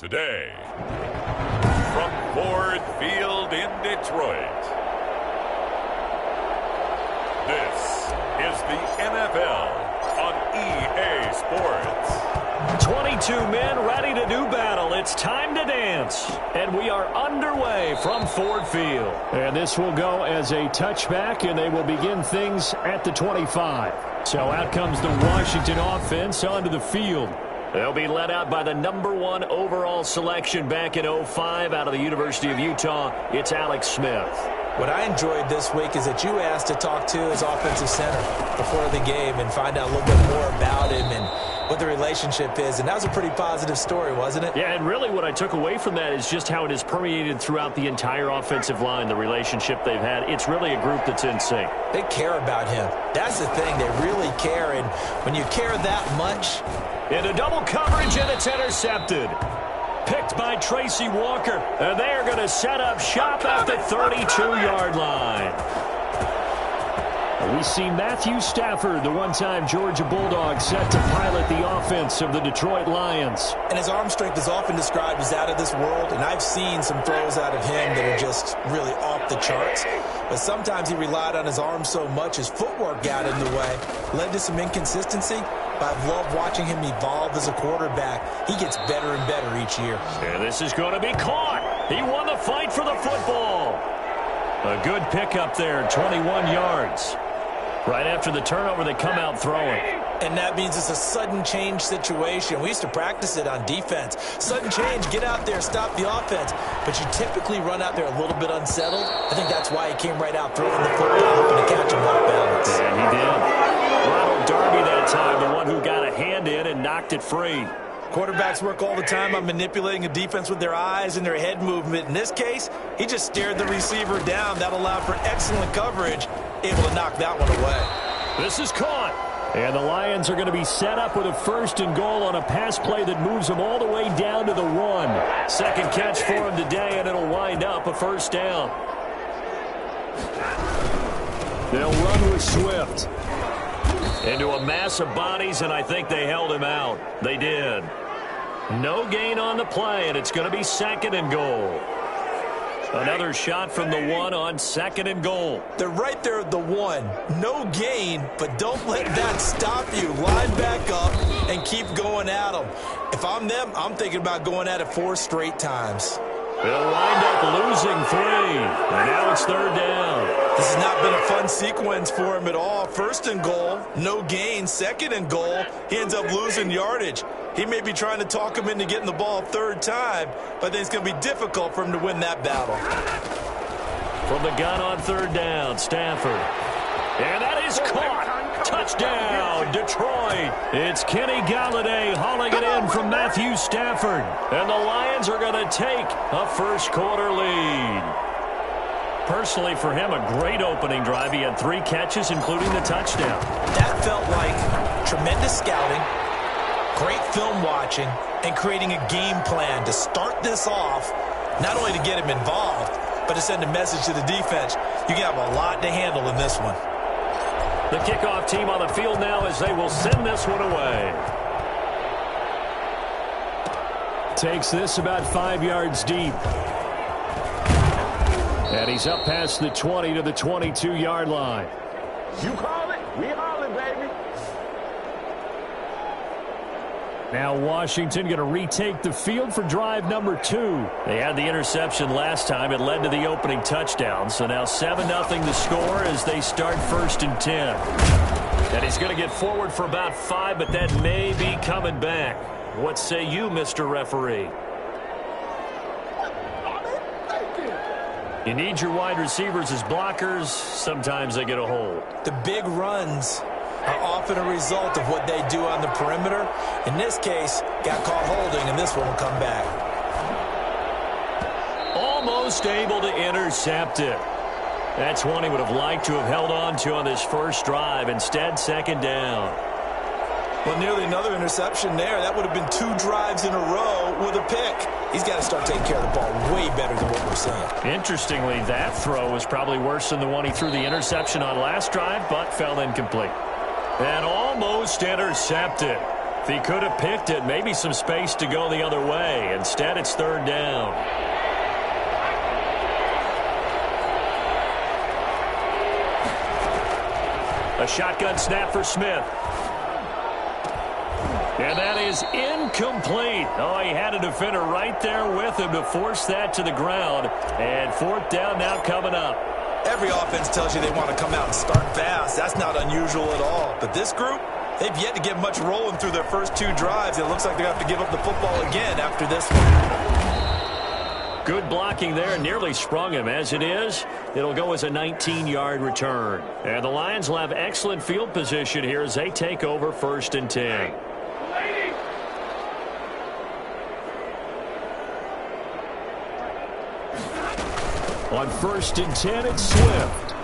today, from Ford Field in Detroit, this is the NFL on EA Sports. 22 men ready to do battle. It's time to dance. And we are underway from Ford Field. And this will go as a touchback, and they will begin things at the 25. So out comes the Washington offense onto the field. They'll be led out by the #1 overall selection back in 2005 out of the University of Utah. It's Alex Smith. What I enjoyed this week is that you asked to talk to his offensive center before the game and find out a little bit more about him and what the relationship is. And that was a pretty positive story, wasn't it? Yeah, and really what I took away from that is just how it has permeated throughout the entire offensive line, the relationship they've had. It's really a group that's in sync. They care about him. That's the thing. They really care. And when you care that much... Into double coverage, and it's intercepted. Picked by Tracy Walker. And they are going to set up shop at the 32-yard line. We see Matthew Stafford, the one-time Georgia Bulldog, set to pilot the offense of the Detroit Lions. And his arm strength is often described as out of this world, and I've seen some throws out of him that are just really off the charts. But sometimes he relied on his arm so much, his footwork got in the way, led to some inconsistency. But I've loved watching him evolve as a quarterback. He gets better and better each year. And this is going to be caught. He won the fight for the football. A good pickup there, 21 yards. Right after the turnover, they come out throwing. And that means it's a sudden change situation. We used to practice it on defense. Sudden change, get out there, stop the offense. But you typically run out there a little bit unsettled. I think that's why he came right out throwing the football, hoping to catch him off balance. And he did. Ronald Darby that time, the one who got a hand in and knocked it free. Quarterbacks work all the time on manipulating a defense with their eyes and their head movement. In this case, he just stared the receiver down. That allowed for excellent coverage, able to knock that one away. This is caught. And the Lions are going to be set up with a 1st and goal on a pass play that moves them all the way down to the 1. Second catch for him today, and it'll wind up a 1st down. They'll run with Swift. Into a mass of bodies, and I think they held him out. They did. No gain on the play, and it's going to be 2nd and goal. Another shot from the 1 on 2nd and goal. They're right there at the 1. No gain, but don't let that stop you. Line back up and keep going at them. If I'm them, I'm thinking about going at it 4 straight times. They'll wind up losing 3. And now it's 3rd down. This has not been a fun sequence for him at all. 1st and goal, no gain. 2nd and goal, he ends up losing yardage. He may be trying to talk him into getting the ball 3rd time, but then it's going to be difficult for him to win that battle. From the gun on 3rd down, Stafford. And that is caught. Touchdown, Detroit. It's Kenny Galladay hauling it in from Matthew Stafford. And the Lions are going to take a 1st quarter lead. Personally, for him, a great opening drive. He had 3 catches, including the touchdown. That felt like tremendous scouting, great film watching, and creating a game plan to start this off, not only to get him involved, but to send a message to the defense. You can have a lot to handle in this one. The kickoff team on the field now as they will send this one away. Takes this about 5 yards deep. And he's up past the 20 to the 22-yard line. You call it, we haul it, baby. Now Washington going to retake the field for drive number 2. They had the interception last time. It led to the opening touchdown. So now 7-0 the score as they start 1st and 10. And he's going to get forward for about 5, but that may be coming back. What say you, Mr. Referee? You need your wide receivers as blockers. Sometimes they get a hold. The big runs are often a result of what they do on the perimeter. In this case, got caught holding, and this one will come back. Almost able to intercept it. That's one he would have liked to have held on to on this 1st drive. Instead, 2nd down. Well, nearly another interception there. That would have been 2 drives in a row with a pick. He's got to start taking care of the ball way better than what we're seeing. Interestingly, that throw was probably worse than the one he threw the interception on last drive, but fell incomplete. And almost intercepted. If he could have picked it, maybe some space to go the other way. Instead, it's third down. A shotgun snap for Smith. And that is incomplete. Oh, he had a defender right there with him to force that to the ground. And fourth down now coming up. Every offense tells you they want to come out and start fast. That's not unusual at all. But this group, they've yet to get much rolling through their first two drives. It looks like they have to give up the football again after this one. Good blocking there. Nearly sprung him. As it is, it'll go as a 19-yard return. And the Lions will have excellent field position here as they take over 1st and 10. On 1st and 10, it's Swift.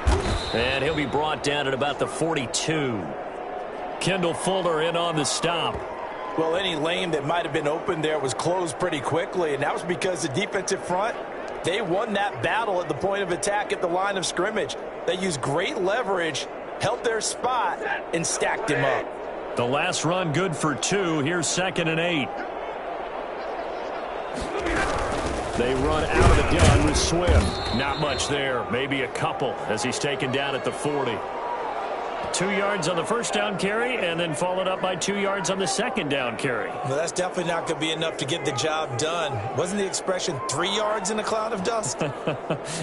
And he'll be brought down at about the 42. Kendall Fuller in on the stop. Well, any lane that might have been open there was closed pretty quickly, and that was because the defensive front, they won that battle at the point of attack at the line of scrimmage. They used great leverage, held their spot, and stacked him up. The last run good for 2. Here's 2nd and 8. They run out of the gun with Swift. Not much there. Maybe a couple as he's taken down at the 40. 2 yards on the first down carry and then followed up by 2 yards on the second down carry. Well, that's definitely not going to be enough to get the job done. Wasn't the expression 3 yards in a cloud of dust?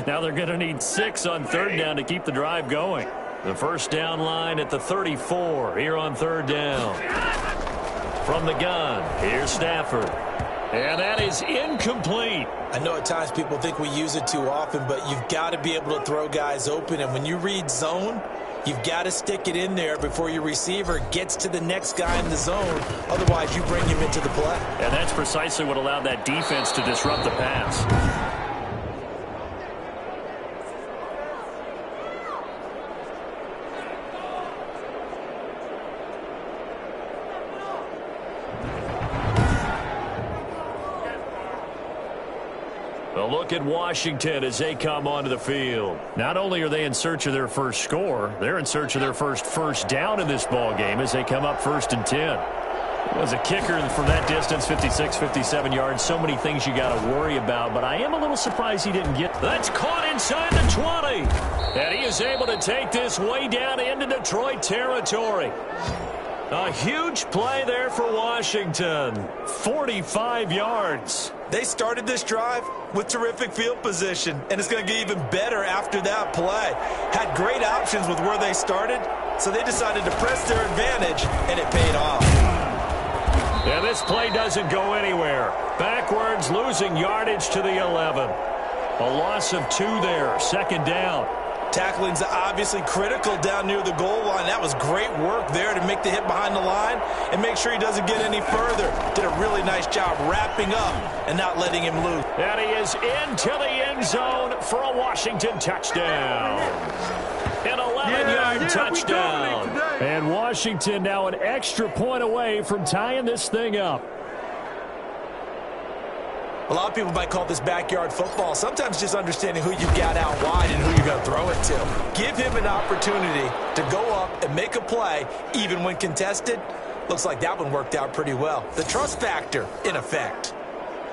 Now they're going to need 6 on third down to keep the drive going. The first down line at the 34 here on third down. From the gun, here's Stafford. And that is incomplete. I know at times people think we use it too often, but you've got to be able to throw guys open. And when you read zone, you've got to stick it in there before your receiver gets to the next guy in the zone. Otherwise, you bring him into the play. And that's precisely what allowed that defense to disrupt the pass. A look at Washington as they come onto the field. Not only are they in search of their first score, they're in search of their first down in this ball game as they come up 1st and 10. It was a kicker from that distance, 56, 57 yards. So many things you got to worry about, but I am a little surprised he didn't get. That's caught inside the 20. And he is able to take this way down into Detroit territory. A huge play there for Washington. 45 yards. They started this drive with terrific field position, and it's going to get even better after that play. Had great options with where they started, so they decided to press their advantage, and it paid off. Yeah, this play doesn't go anywhere. Backwards, losing yardage to the 11. A loss of 2 there, 2nd down. Tackling's obviously critical down near the goal line. That was great work there to make the hit behind the line and make sure he doesn't get any further. Did a really nice job wrapping up and not letting him loose. And he is into the end zone for a Washington touchdown. An 11-yard touchdown. And Washington now an extra point away from tying this thing up. A lot of people might call this backyard football. Sometimes just understanding who you've got out wide and who you're going to throw it to. Give him an opportunity to go up and make a play, even when contested. Looks like that one worked out pretty well. The trust factor in effect.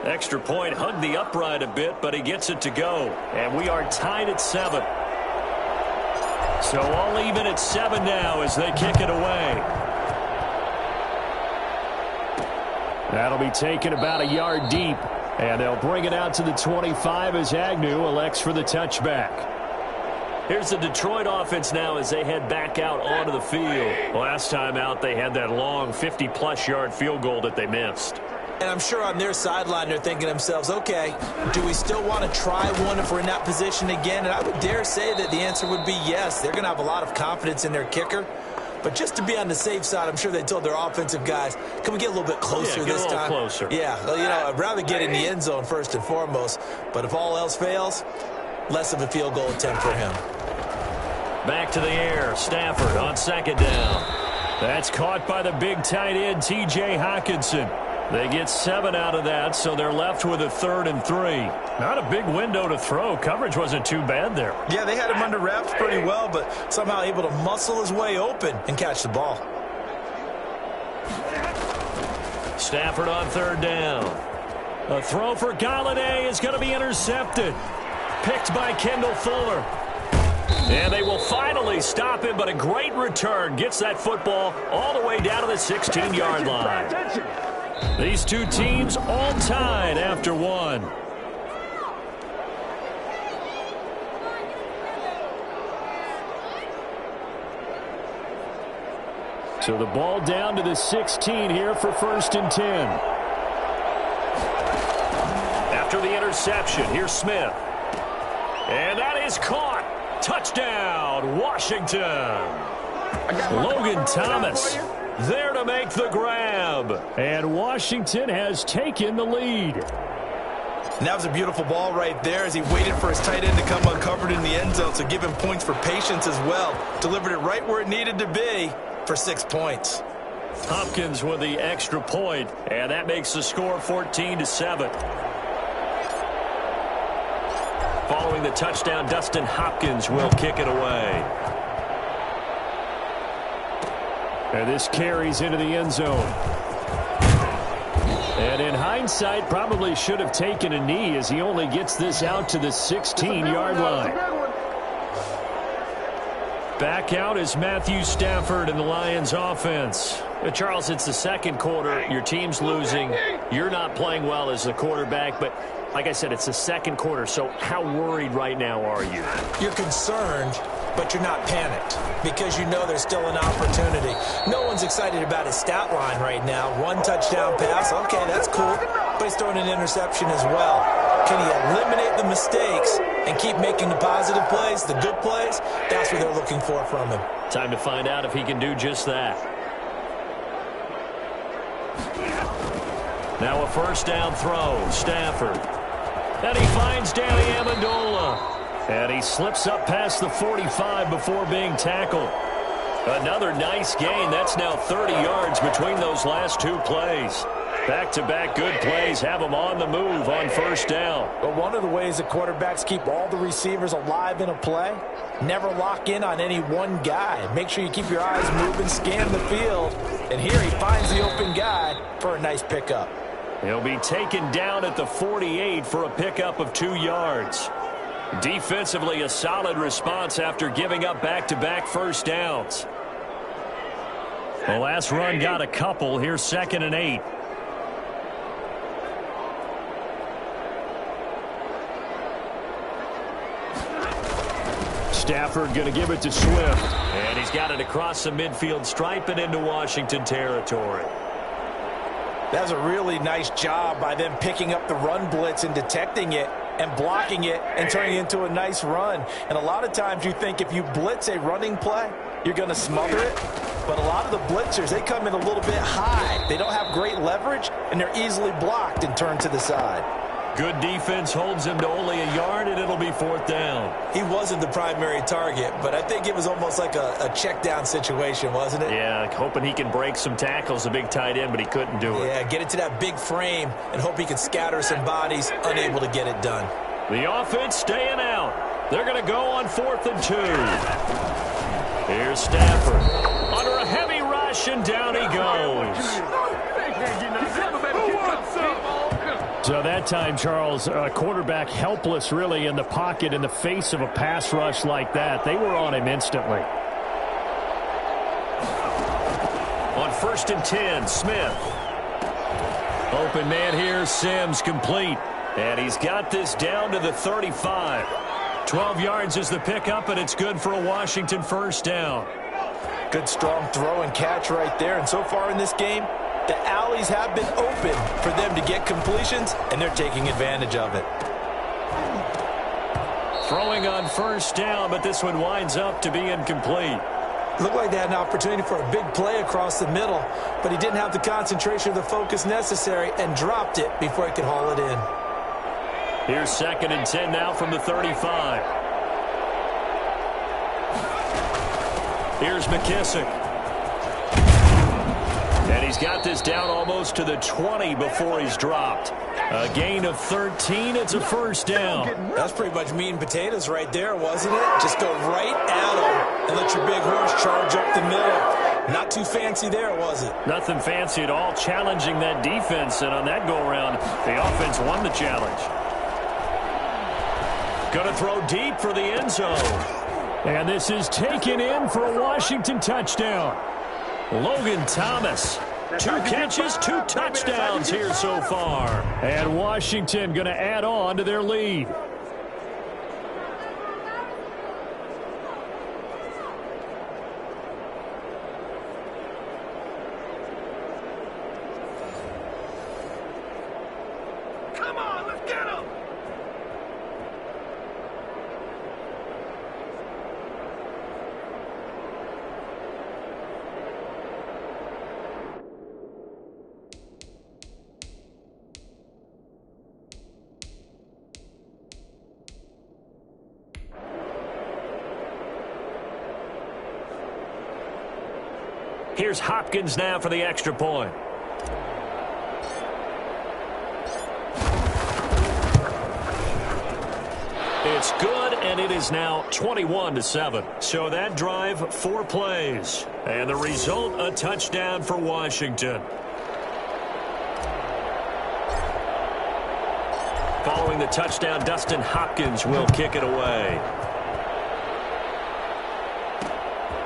Extra point, hugged the upright a bit, but he gets it to go. And we are tied at 7. So all even at 7 now as they kick it away. That'll be taken about a yard deep. And they'll bring it out to the 25 as Agnew elects for the touchback. Here's the Detroit offense now as they head back out onto the field. Last time out, they had that long 50-plus yard field goal that they missed. And I'm sure on their sideline they're thinking to themselves, okay, do we still want to try one if we're in that position again? And I would dare say that the answer would be yes. They're going to have a lot of confidence in their kicker. But just to be on the safe side, I'm sure they told their offensive guys, can we get a little bit closer this time? Closer. Yeah, well, you know, I'd rather get in the end zone first and foremost. But if all else fails, less of a field goal attempt for him. Back to the air. Stafford on 2nd down. That's caught by the big tight end, T.J. Hockenson. They get 7 out of that, so they're left with a 3rd and 3. Not a big window to throw. Coverage wasn't too bad there. Yeah, they had him under wraps pretty well, but somehow able to muscle his way open and catch the ball. Stafford on third down. A throw for Galladay is going to be intercepted. Picked by Kendall Fuller. And they will finally stop him, but a great return gets that football all the way down to the 16-yard line. These two teams all tied after one. So the ball down to the 16 here for 1st and 10. After the interception, here's Smith. And that is caught. Touchdown, Washington. Logan Thomas there to make the grab. And Washington has taken the lead. And that was a beautiful ball right there as he waited for his tight end to come uncovered in the end zone, so give him points for patience as well. Delivered it right where it needed to be for 6 points. Hopkins with the extra point, and that makes the score 14-7. Following the touchdown, Dustin Hopkins will kick it away. And this carries into the end zone. And in hindsight, probably should have taken a knee as he only gets this out to the 16-yard line. Back out is Matthew Stafford in the Lions offense. Charles, it's the second quarter. Your team's losing. You're not playing well as the quarterback, but like I said, it's the second quarter, so how worried right now are you? You're concerned, but you're not panicked because you know there's still an opportunity. No one's excited about his stat line right now. 1 touchdown pass, okay, that's cool, but he's throwing an interception as well. Can he eliminate the mistakes and keep making the positive plays, the good plays? That's what they're looking for from him. Time to find out if he can do just that. Now a first down throw, Stafford. And he finds Danny Amendola. And he slips up past the 45 before being tackled. Another nice gain. That's now 30 yards between those last 2 plays. Back-to-back good plays have them on the move on first down. But one of the ways that quarterbacks keep all the receivers alive in a play, never lock in on any one guy. Make sure you keep your eyes moving, scan the field. And here he finds the open guy for a nice pickup. He'll be taken down at the 48 for a pickup of 2 yards. Defensively, a solid response after giving up back-to-back first downs. The last run got a couple. Here's 2nd and 8. Stafford going to give it to Swift. And he's got it across the midfield stripe and into Washington territory. That was a really nice job by them picking up the run blitz and detecting it and blocking it and turning it into a nice run. And a lot of times you think if you blitz a running play, you're going to smother it. But a lot of the blitzers, they come in a little bit high. They don't have great leverage, and they're easily blocked and turned to the side. Good defense holds him to only a yard, and it'll be 4th down. He wasn't the primary target, but I think it was almost like a check down situation, wasn't it? Yeah, hoping he can break some tackles, a big tight end, but he couldn't do it. Yeah, get it to that big frame and hope he can scatter some bodies, unable to get it done. The offense staying out. They're going to go on 4th and 2. Here's Stafford. Under a heavy rush, and down he goes. So that time, Charles, quarterback helpless really in the pocket in the face of a pass rush like that. They were on him instantly. On 1st and 10, Smith. Open man here, Sims complete. And he's got this down to the 35. 12 yards is the pickup, and it's good for a Washington first down. Good strong throw and catch right there. And so far in this game, the alleys have been open for them to get completions, and they're taking advantage of it. Throwing on first down, but this one winds up to be incomplete. Looked like they had an opportunity for a big play across the middle, but he didn't have the concentration or the focus necessary and dropped it before he could haul it in. Here's 2nd and 10 now from the 35. Here's McKissick. And he's got this down almost to the 20 before he's dropped. A gain of 13. It's a first down. That's pretty much meat and potatoes right there, wasn't it? Just go right at him and let your big horse charge up the middle. Not too fancy there, was it? Nothing fancy at all, challenging that defense, and on that go-around, the offense won the challenge. Going to throw deep for the end zone. And this is taken in for a Washington touchdown. Logan Thomas, 2 catches, 2 touchdowns here so far. And Washington going to add on to their lead. Come on, let's get him! Here's Hopkins now for the extra point. It's good, and it is now 21-7. So that drive, 4 plays. And the result, a touchdown for Washington. Following the touchdown, Dustin Hopkins will kick it away.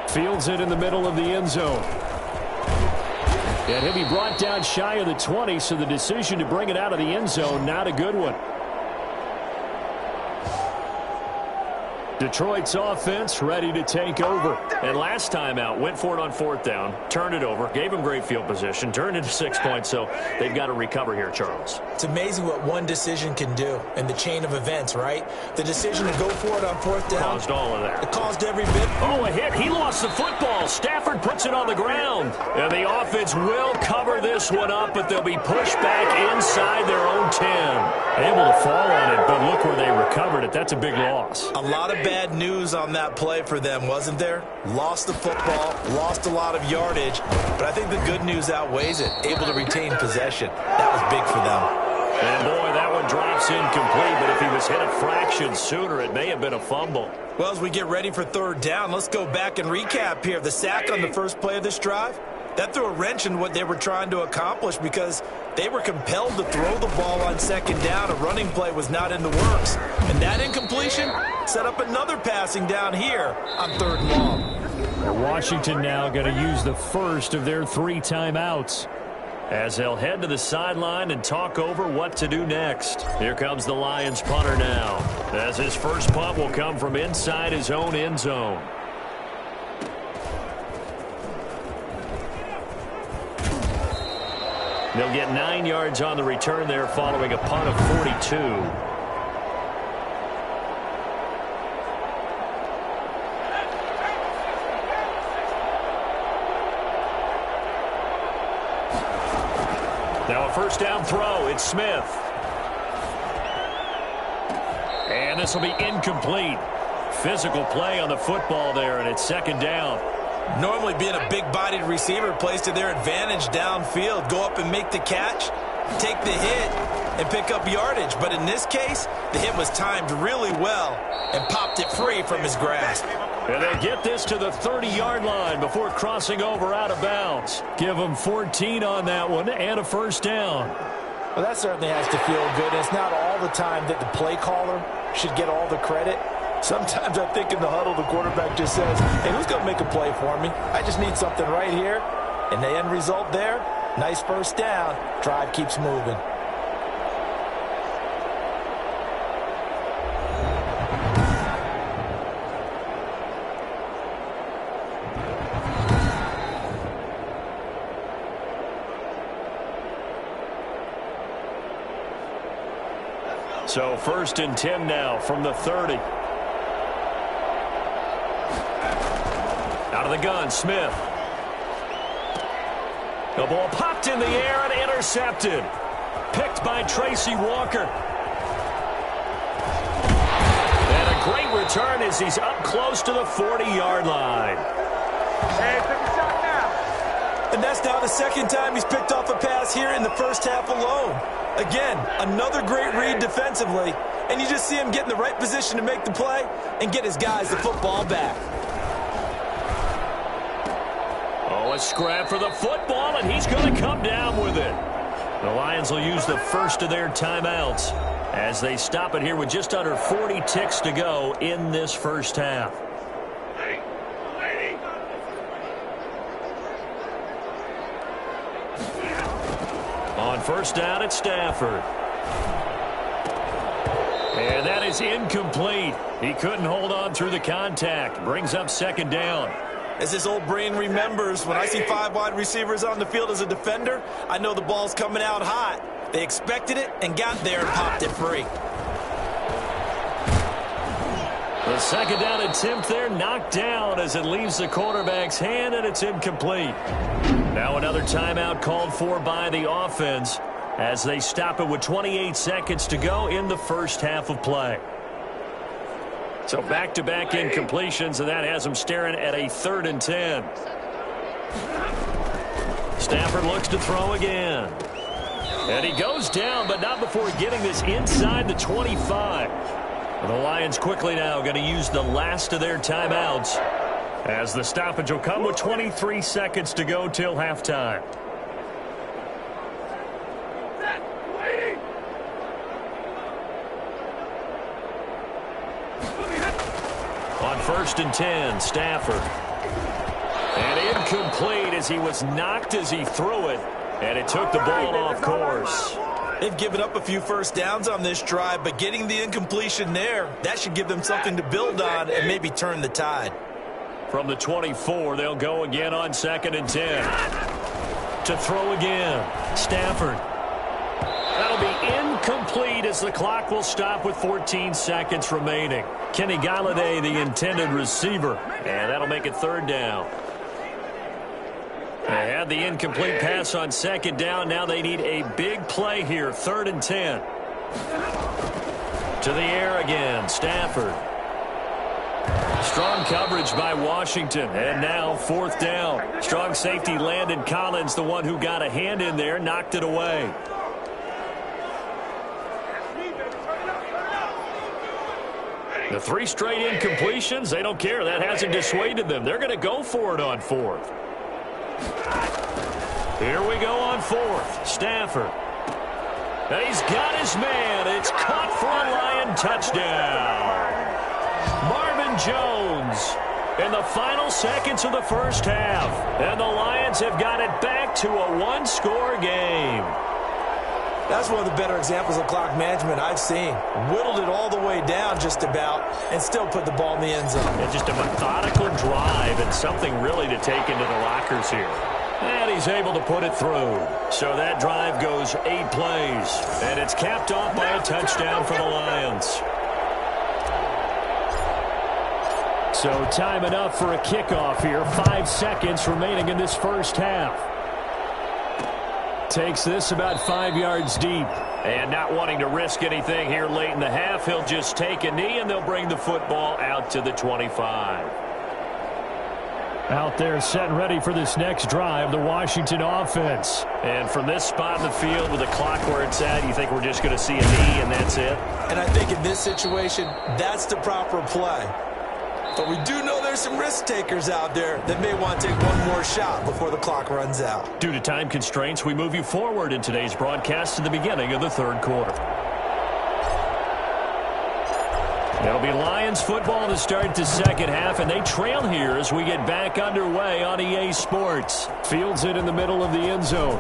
Fields it in the middle of the end zone. And he'll be brought down shy of the 20, so the decision to bring it out of the end zone, not a good one. Detroit's offense ready to take over. And last time out, went for it on 4th down, turned it over, gave him great field position, turned into 6 points, so they've got to recover here, Charles. It's amazing what one decision can do in the chain of events, right? The decision to go for it on 4th down. Caused all of that. It caused every bit. Oh, a hit. He lost the football. Stafford puts it on the ground. And the offense will cover this one up, but they'll be pushed back inside their own 10. Able to fall on it, but look where they recovered it. That's a big loss. A lot of bad news on that play for them, wasn't there? Lost the football, lost a lot of yardage, but I think the good news outweighs it. Able to retain possession. That was big for them. And boy, that one drops incomplete, but if he was hit a fraction sooner, it may have been a fumble. Well, as we get ready for 3rd down, let's go back and recap here. The sack on the first play of this drive, that threw a wrench in what they were trying to accomplish because they were compelled to throw the ball on 2nd down. A running play was not in the works. And that incompletion set up another passing down here on 3rd and long. And Washington now going to use the first of their 3 timeouts, as they'll head to the sideline and talk over what to do next. Here comes the Lions punter now, as his first punt will come from inside his own end zone. They'll get 9 yards on the return there following a punt of 42. Now a 1st down throw. It's Smith. And this will be incomplete. Physical play on the football there, and it's 2nd down. Normally being a big-bodied receiver plays to their advantage downfield. Go up and make the catch, take the hit, and pick up yardage. But in this case, the hit was timed really well and popped it free from his grasp. And they get this to the 30-yard line before crossing over out of bounds. Give them 14 on that one and a 1st down. Well, that certainly has to feel good. And it's not all the time that the play caller should get all the credit. Sometimes I think in the huddle, the quarterback just says, hey, who's going to make a play for me? I just need something right here. And the end result there, nice 1st down. Drive keeps moving. So 1st and 10 now from the 30. Out of the gun, Smith. The ball popped in the air and intercepted. Picked by Tracy Walker. And a great return as he's up close to the 40-yard line. Hey, take a shot now. And that's now the 2nd time he's picked off a pass here in the 1st half alone. Again, another great read defensively. And you just see him get in the right position to make the play and get his guys the football back. Oh, a scrap for the football, and he's going to come down with it. The Lions will use the first of their timeouts as they stop it here with just under 40 ticks to go in this first half. On first down, it's Stafford. And that is incomplete. He couldn't hold on through the contact. Brings up second down. As his old brain remembers, when I see 5 wide receivers on the field as a defender, I know the ball's coming out hot. They expected it and got there and popped it free. The second down attempt there knocked down as it leaves the quarterback's hand, and it's incomplete. Now another timeout called for by the offense as they stop it with 28 seconds to go in the first half of play. So back-to-back incompletions, and that has them staring at a 3rd and 10. Stafford looks to throw again. And he goes down, but not before getting this inside the 25. The Lions quickly now going to use the last of their timeouts as the stoppage will come with 23 seconds to go till halftime. On 1st and 10, Stafford. And incomplete as he was knocked as he threw it, and it took the ball off course. They've given up a few first downs on this drive, but getting the incompletion there, that should give them something to build on and maybe turn the tide. From the 24, they'll go again on 2nd and 10. To throw again, Stafford. That'll be incomplete as the clock will stop with 14 seconds remaining. Kenny Golladay, the intended receiver, and that'll make it 3rd down. They had the incomplete pass on 2nd down. Now they need a big play here, 3rd and 10. To the air again, Stafford. Strong coverage by Washington, and now 4th down. Strong safety Landon Collins, the one who got a hand in there, knocked it away. The 3 straight incompletions, they don't care. That hasn't dissuaded them. They're going to go for it on 4th. Here we go on 4th. Stafford. And he's got his man. It's caught for a Lion touchdown. Marvin Jones in the final seconds of the first half. And the Lions have got it back to a 1-score game. That's one of the better examples of clock management I've seen. Whittled it all the way down just about and still put the ball in the end zone. And just a methodical drive and something really to take into the lockers here. And he's able to put it through. So that drive goes 8 plays. And it's capped off by a touchdown for the Lions. So time enough for a kickoff here. 5 seconds remaining in this first half. Takes this about 5 yards deep. And not wanting to risk anything here late in the half, he'll just take a knee and they'll bring the football out to the 25. Out there set and ready for this next drive, the Washington offense. And from this spot in the field with the clock where it's at, you think we're just going to see a knee and that's it? And I think in this situation, that's the proper play. But we do know there's some risk takers out there that may want to take one more shot before the clock runs out. Due to time constraints, we move you forward in today's broadcast to the beginning of the 3rd quarter. It'll be Lions football to start the second half, and they trail here as we get back underway on EA Sports. Fields it in the middle of the end zone.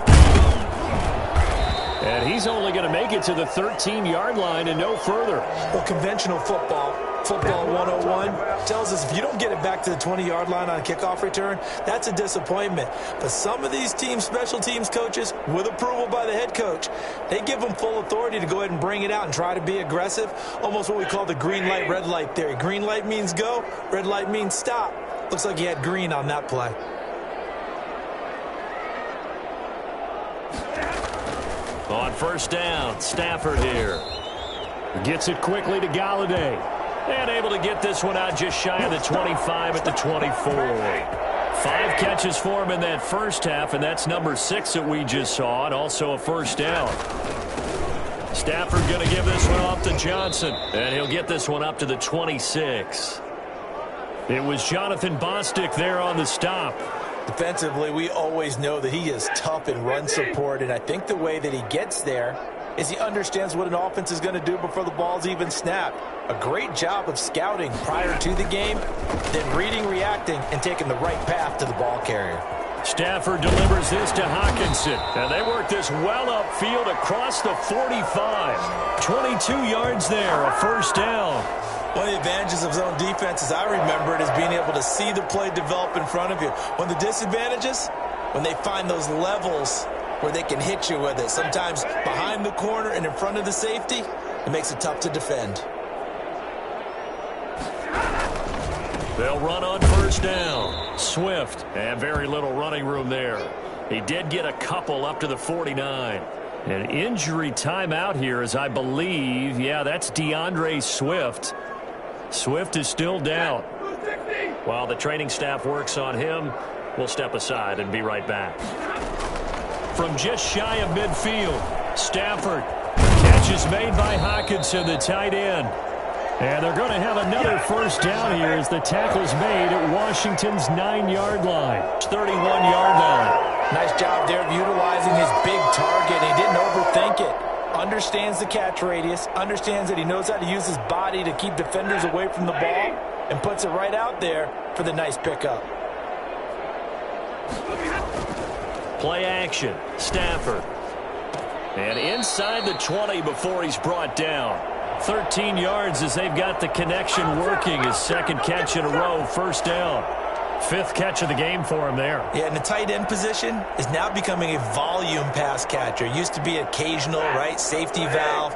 And he's only going to make it to the 13-yard line and no further. Well, conventional football 101, tells us if you don't get it back to the 20-yard line on a kickoff return, that's a disappointment. But some of these teams, special teams coaches, with approval by the head coach, they give them full authority to go ahead and bring it out and try to be aggressive, almost what we call the green light, red light theory. Green light means go, red light means stop. Looks like he had green on that play. On first down, Stafford here. Gets it quickly to Golladay. And able to get this one out just shy of the 25 at the 24. 5 catches for him in that first half, and that's number 6 that we just saw, and also a first down. Stafford going to give this one off to Johnson, and he'll get this one up to the 26. It was Jonathan Bostic there on the stop. Defensively, we always know that he is tough in run support, and I think the way that he gets there is he understands what an offense is going to do before the ball's even snapped. A great job of scouting prior to the game, then reading, reacting, and taking the right path to the ball carrier. Stafford delivers this to Hockenson, and they work this well upfield across the 45. 22 yards there, a first down. One of the advantages of zone defense, as I remember it, is being able to see the play develop in front of you. One of the disadvantages, when they find those levels where they can hit you with it, sometimes behind the corner and in front of the safety, it makes it tough to defend. They'll run on first down. Swift, and very little running room there. He did get a couple up to the 49. An injury timeout here, as I believe, yeah, that's DeAndre Swift. Swift is still down. While the training staff works on him, we'll step aside and be right back. From just shy of midfield, Stafford. Catch is made by Hockenson, the tight end. And they're going to have another first down here as the tackle's made at Washington's 9-yard line. 31-yard line. Nice job there of utilizing his big target. He didn't overthink it. Understands the catch radius. Understands that he knows how to use his body to keep defenders away from the ball. And puts it right out there for the nice pickup. Play action. Stafford. And inside the 20 before he's brought down. 13 yards as they've got the connection working. His second catch in a row, first down. Fifth catch of the game for him there. Yeah, and the tight end position is now becoming a volume pass catcher. Used to be occasional, right? Safety valve.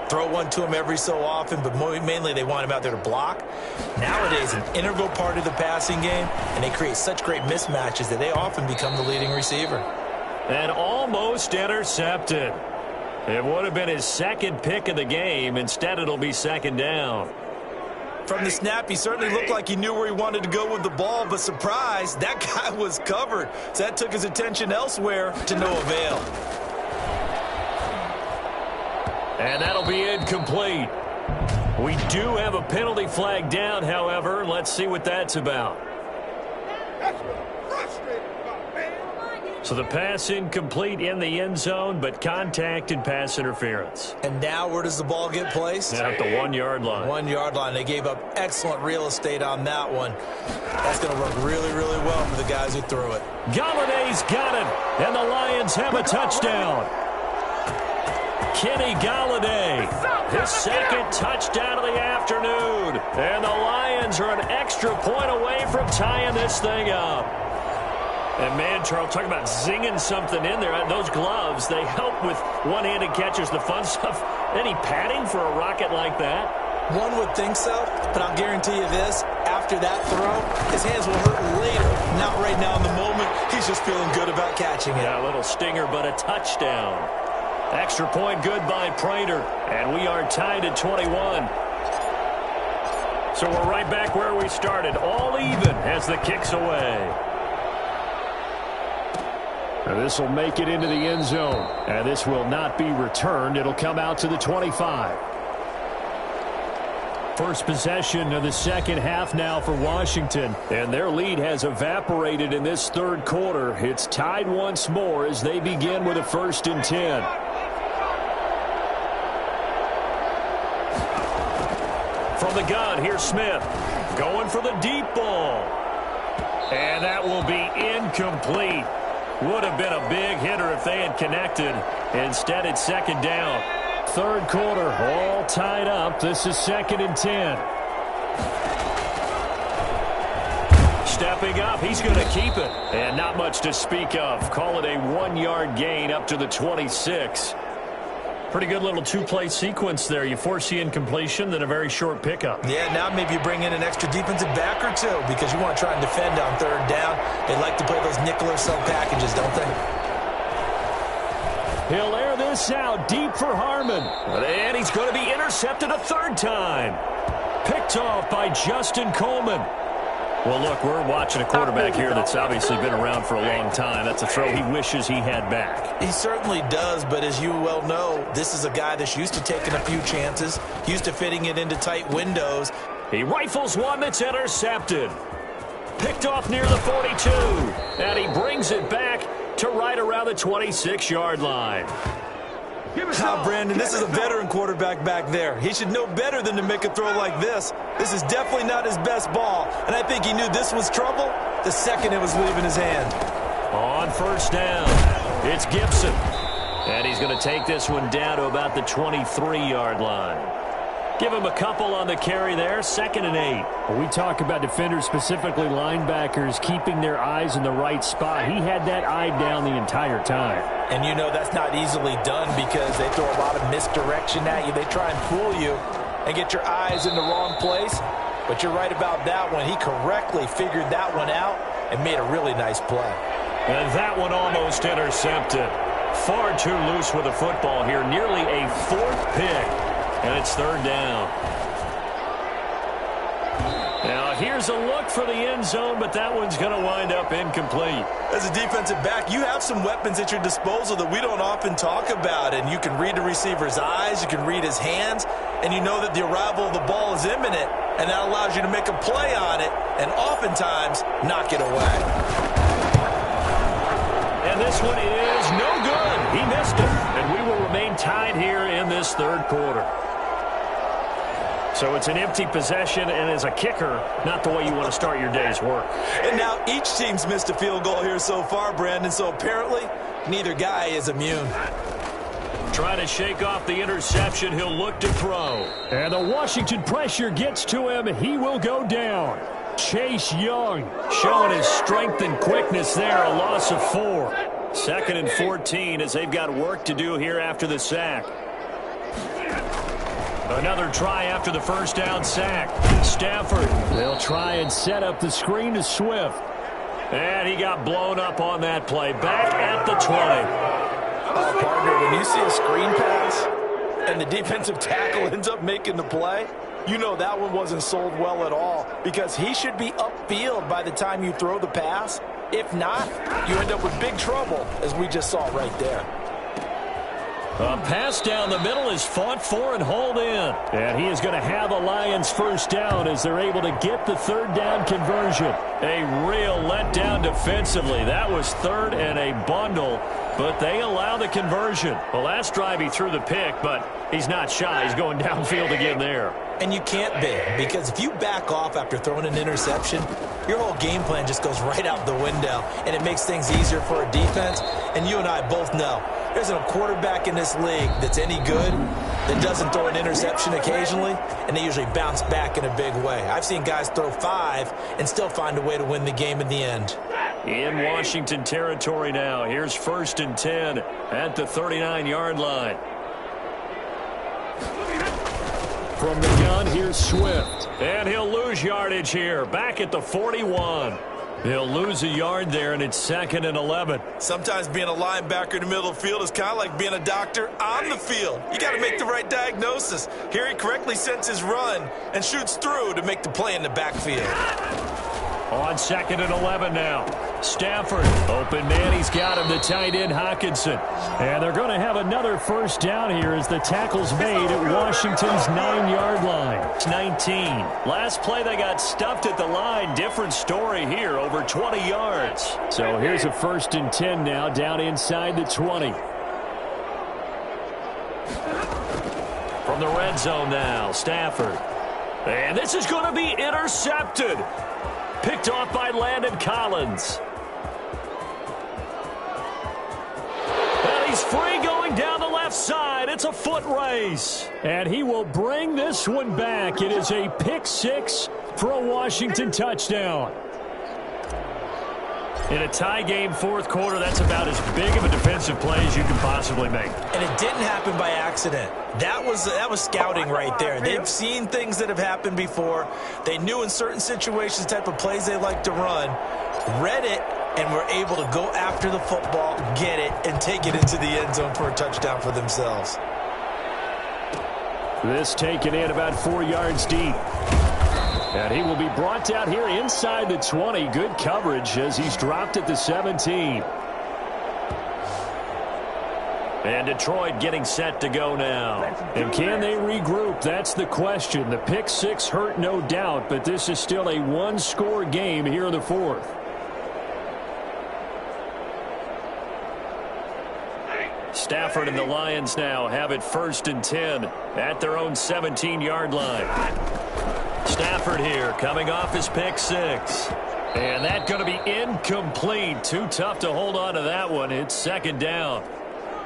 Throw one to him every so often, but mainly they want him out there to block. Nowadays, an integral part of the passing game, and they create such great mismatches that they often become the leading receiver. And almost intercepted. It would have been his second pick of the game. Instead, it'll be second down. From the snap, he certainly looked like he knew where he wanted to go with the ball, but surprise, that guy was covered. So that took his attention elsewhere to no avail. And that'll be incomplete. We do have a penalty flag down, however. Let's see what that's about. So the pass incomplete in the end zone, but contact and pass interference. And now where does the ball get placed? At the 1-yard line. 1-yard line. They gave up excellent real estate on that one. That's going to work really, really well for the guys who threw it. Galladay's got it, and the Lions have a touchdown. Kenny Galladay, his second touchdown of the afternoon. And the Lions are an extra point away from tying this thing up. And, man, Charles, talk about zinging something in there. Those gloves, they help with one-handed catches, the fun stuff. Any padding for a rocket like that? One would think so, but I'll guarantee you this. After that throw, his hands will hurt later. Not right now in the moment. He's just feeling good about catching it. Yeah, a little stinger, but a touchdown. Extra point good by Prater. And we are tied at 21. So we're right back where we started. All even as the kick's away. This will make it into the end zone. And this will not be returned. It'll come out to the 25. First possession of the second half now for Washington. And their lead has evaporated in this third quarter. It's tied once more as they begin with a 1st and 10. From the gun, here's Smith. Going for the deep ball. And that will be incomplete. Would have been a big hitter if they had connected. Instead, it's second down. Third quarter, all tied up. This is 2nd and 10. Stepping up, he's going to keep it. And not much to speak of. Call it a 1-yard gain up to the 26. Pretty good little two-play sequence there. You force the incompletion, then a very short pickup. Yeah, now maybe you bring in an extra defensive back or two because you want to try and defend on third down. They like to play those nickel or sub packages, don't they? He'll air this out deep for Harmon. And he's going to be intercepted a third time. Picked off by Justin Coleman. Well, look, we're watching a quarterback here that's obviously been around for a long time. That's a throw he wishes he had back. He certainly does, but as you well know, this is a guy that's used to taking a few chances, used to fitting it into tight windows. He rifles one that's intercepted. Picked off near the 42. And he brings it back to right around the 26-yard line. Brandon, this is a veteran quarterback back there. He should know better than to make a throw like this. This is definitely not his best ball, and I think he knew this was trouble the second it was leaving his hand. On first down, it's Gibson. And he's going to take this one down to about the 23-yard line. Give him a couple on the carry there, 2nd and 8. When we talk about defenders, specifically linebackers, keeping their eyes in the right spot, he had that eye down the entire time. And you know that's not easily done because they throw a lot of misdirection at you. They try and fool you and get your eyes in the wrong place. But you're right about that one. He correctly figured that one out and made a really nice play. And that one almost intercepted. Far too loose with the football here. Nearly a 4th pick. And it's 3rd down. Now here's a look for the end zone, but that one's going to wind up incomplete. As a defensive back, you have some weapons at your disposal that we don't often talk about. And you can read the receiver's eyes, you can read his hands, and you know that the arrival of the ball is imminent. And that allows you to make a play on it and oftentimes knock it away. And this one is no good. He missed it. And we will remain tied here in this 3rd quarter. So it's an empty possession, and as a kicker, not the way you want to start your day's work. And now each team's missed a field goal here so far, Brandon, so apparently neither guy is immune. Trying to shake off the interception, he'll look to throw. And the Washington pressure gets to him. He will go down. Chase Young showing his strength and quickness there, a loss of 4. 2nd and 14 as they've got work to do here after the sack. Another try after the first down sack. Stafford. They'll try and set up the screen to Swift. And he got blown up on that play. Back at the 20. Partner, when you see a screen pass and the defensive tackle ends up making the play, you know that one wasn't sold well at all because he should be upfield by the time you throw the pass. If not, you end up with big trouble, as we just saw right there. A pass down the middle is fought for and hauled in. And he is going to have the Lions first down as they're able to get the 3rd down conversion. A real letdown defensively. That was 3rd and a bundle, but they allow the conversion. Well, last drive he threw the pick, but he's not shy. He's going downfield again there. And you can't be, because if you back off after throwing an interception, your whole game plan just goes right out the window, and it makes things easier for a defense. And you and I both know there's a quarterback in this league that's any good that doesn't throw an interception occasionally, and they usually bounce back in a big way. I've seen guys throw 5 and still find a way to win the game in the end. In Washington territory now. Here's 1st and 10 at the 39-yard line. From the gun, here's Swift. And he'll lose yardage here. Back at the 41. He'll lose a yard there, and it's 2nd and 11. Sometimes being a linebacker in the middle of the field is kind of like being a doctor on the field. You got to make the right diagnosis. Here he correctly sets his run and shoots through to make the play in the backfield. On 2nd and 11 now. Stafford, open man, he's got him, the tight end Hockenson. And they're going to have another first down here as the tackle's made at Washington's 9-yard line. It's 19. Last play they got stuffed at the line. Different story here, over 20 yards. So here's a 1st and 10 now, down inside the 20. From the red zone now, Stafford. And this is going to be intercepted. Picked off by Landon Collins. And he's free going down the left side. It's a foot race. And he will bring this one back. It is a pick 6 for a Washington touchdown. In a tie game 4th quarter, that's about as big of a defensive play as you can possibly make. And it didn't happen by accident. That was scouting right there. They've seen things that have happened before. They knew in certain situations the type of plays they like to run, read it, and were able to go after the football, get it, and take it into the end zone for a touchdown for themselves. This taken in about 4 yards deep. And he will be brought down here inside the 20. Good coverage as he's dropped at the 17. And Detroit getting set to go now. And can they regroup? That's the question. The pick six hurt, no doubt, but this is still a one-score game here in the fourth. Stafford and the Lions now have it 1st and 10 at their own 17-yard line. Stafford here coming off his pick six. And that's going to be incomplete. Too tough to hold on to that one. It's 2nd down.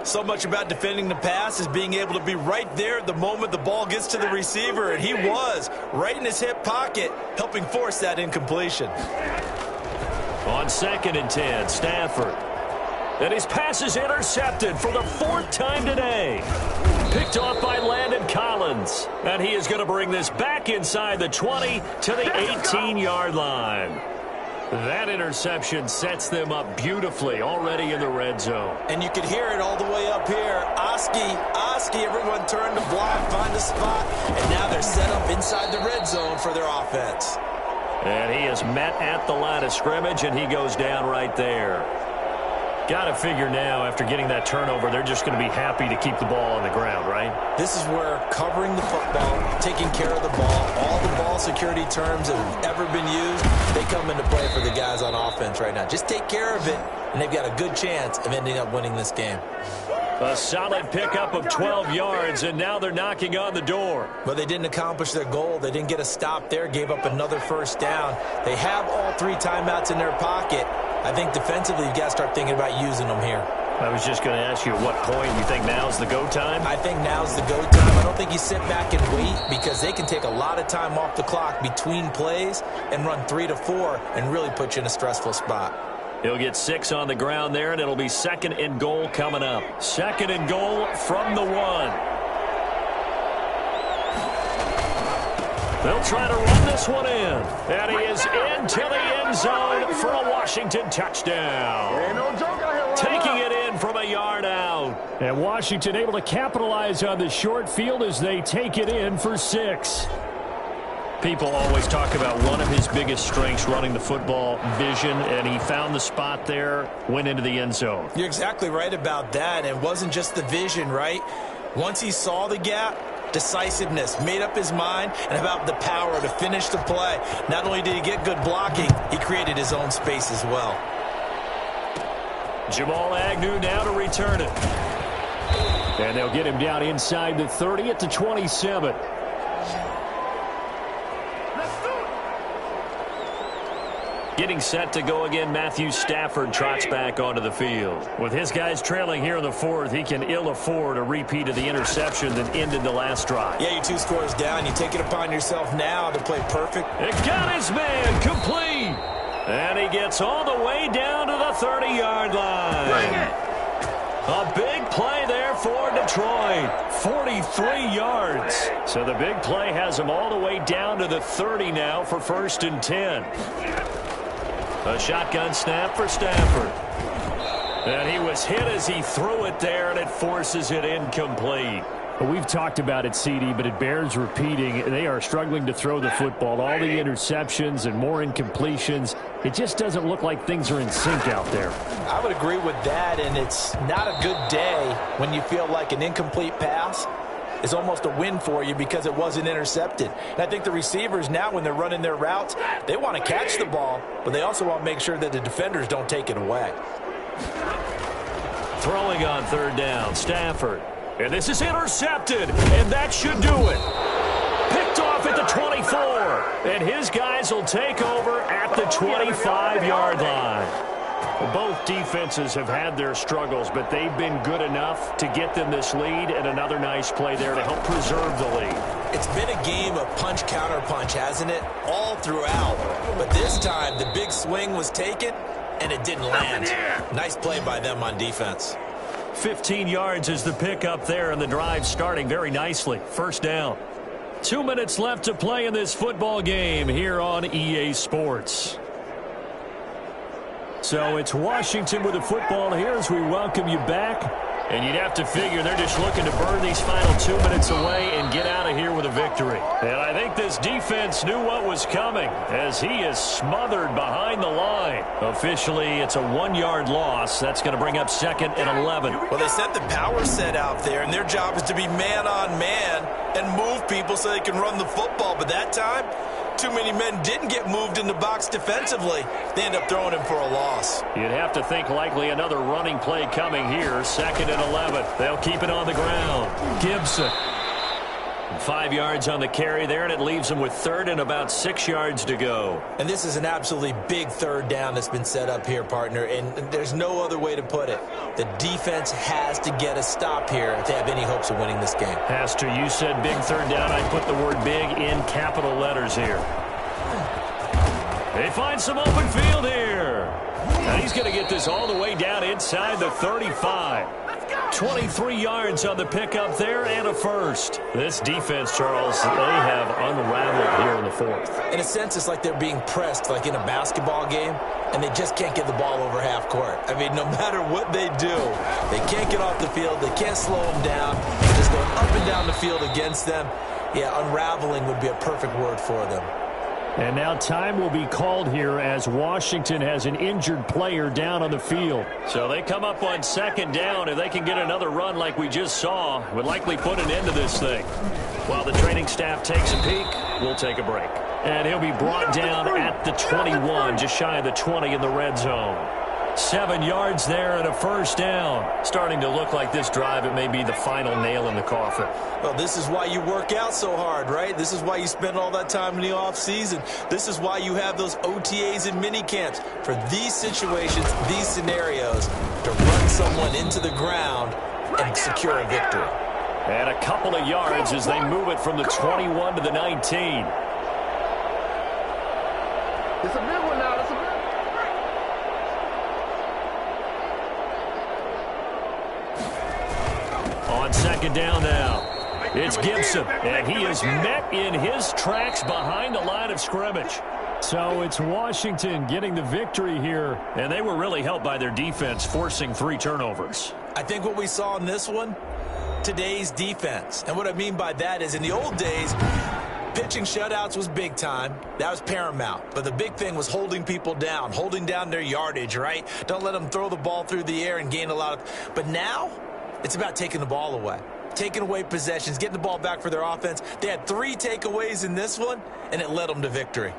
So much about defending the pass is being able to be right there at the moment the ball gets to the receiver, and he was right in his hip pocket, helping force that incompletion. On 2nd and 10, Stafford. And his pass is intercepted for the 4th time today. Picked off by Landon Collins. And he is going to bring this back inside the 20 to the 18-yard line. That interception sets them up beautifully already in the red zone. And you could hear it all the way up here. Oski, everyone turned to block, find a spot, and now they're set up inside the red zone for their offense. And he is met at the line of scrimmage, and he goes down right there. Got to figure now, after getting that turnover, they're just going to be happy to keep the ball on the ground, right? This is where covering the football, taking care of the ball, all the ball security terms that have ever been used, they come into play for the guys on offense right now. Just take care of it, and they've got a good chance of ending up winning this game. A solid pickup of 12 yards, and now they're knocking on the door. But they didn't accomplish their goal. They didn't get a stop there, gave up another 1st down. They have all 3 timeouts in their pocket. I think defensively you've got to start thinking about using them here. I was just going to ask you at what point you think now's the go time? I think now's the go time. I don't think you sit back and wait because they can take a lot of time off the clock between plays and run 3 to 4 and really put you in a stressful spot. He'll get 6 on the ground there, and it'll be 2nd and goal coming up. 2nd and goal from the 1. They'll try to run this one in. And he is into the end zone for a Washington touchdown. Taking it in from a yard out. And Washington able to capitalize on the short field as they take it in for 6. People always talk about one of his biggest strengths, running the football, vision, and he found the spot there, went into the end zone. You're exactly right about that. It wasn't just the vision, right? Once he saw the gap, decisiveness, made up his mind, and about the power to finish the play. Not only did he get good blocking, he created his own space as well. Jamal Agnew now to return it. And they'll get him down inside the 30 at the 27. Getting set to go again, Matthew Stafford trots back onto the field. With his guys trailing here in the 4th, he can ill afford a repeat of the interception that ended the last drive. Yeah, you're 2 scores down. You take it upon yourself now to play perfect. It got his man complete. And he gets all the way down to the 30-yard line. Bring it! A big play there for Detroit. 43 yards. So the big play has him all the way down to the 30 now for 1st and 10. A shotgun snap for Stafford. And he was hit as he threw it there, and it forces it incomplete. We've talked about it, CD, but it bears repeating. They are struggling to throw the football. All the interceptions and more incompletions. It just doesn't look like things are in sync out there. I would agree with that, and it's not a good day when you feel like an incomplete pass is almost a win for you because it wasn't intercepted. And I think the receivers now, when they're running their routes, they want to catch the ball, but they also want to make sure that the defenders don't take it away. Throwing on 3rd down, Stafford. And this is intercepted, and that should do it. Picked off at the 24, and his guys will take over at the 25-yard line. Both defenses have had their struggles, but they've been good enough to get them this lead, and another nice play there to help preserve the lead. It's been a game of punch-counter-punch, hasn't it? All throughout. But this time, the big swing was taken, and it didn't land. Nice play by them on defense. 15 yards is the pickup there, and the drive starting very nicely. 1st down. 2 minutes left to play in this football game here on EA Sports. So it's Washington with the football here as we welcome you back. And you'd have to figure they're just looking to burn these final 2 minutes away and get out of here with a victory. And I think this defense knew what was coming as he is smothered behind the line. Officially, it's a 1-yard loss. That's going to bring up 2nd and 11. Well, they sent the power set out there, and their job is to be man-on-man and move people so they can run the football. But that time, too many men didn't get moved in the box defensively. They end up throwing him for a loss. You'd have to think likely another running play coming here. 2nd and 11. They'll keep it on the ground. Gibson. 5 yards on the carry there, and it leaves them with 3rd and about 6 yards to go. And this is an absolutely big 3rd down that's been set up here, partner, and there's no other way to put it. The defense has to get a stop here if they have any hopes of winning this game. Has to. You said big 3rd down. I put the word big in capital letters here. They find some open field here. And he's going to get this all the way down inside the 35. 23 yards on the pickup there and a first. This defense, Charles, they have unraveled here in the 4th. In a sense, it's like they're being pressed like in a basketball game, and they just can't get the ball over half court. I mean, no matter what they do, they can't get off the field. They can't slow them down. They're just going up and down the field against them. Yeah, unraveling would be a perfect word for them. And now time will be called here as Washington has an injured player down on the field. So they come up on 2nd down. If they can get another run like we just saw, would likely put an end to this thing. While the training staff takes a peek, we'll take a break. And he'll be brought down at the 21, just shy of the 20 in the red zone. 7 yards there and a first down. Starting to look like this drive, it may be the final nail in the coffin. Well, this is why you work out so hard, right? This is why you spend all that time in the offseason. This is why you have those OTAs and mini camps. For these situations, these scenarios, to run someone into the ground and secure a victory. And a couple of yards as they move it from the 21 to the 19. It's a big one now. It's a big one. On 2nd down now, it's Gibson, and he is met in his tracks behind the line of scrimmage. So it's Washington getting the victory here, and they were really helped by their defense, forcing 3 turnovers. I think what we saw in this one, today's defense. And what I mean by that is in the old days, pitching shutouts was big time. That was paramount. But the big thing was holding people down, holding down their yardage, right? Don't let them throw the ball through the air and gain a lot of... But now, it's about taking the ball away. Taking away possessions, getting the ball back for their offense. They had 3 takeaways in this one, and it led them to victory.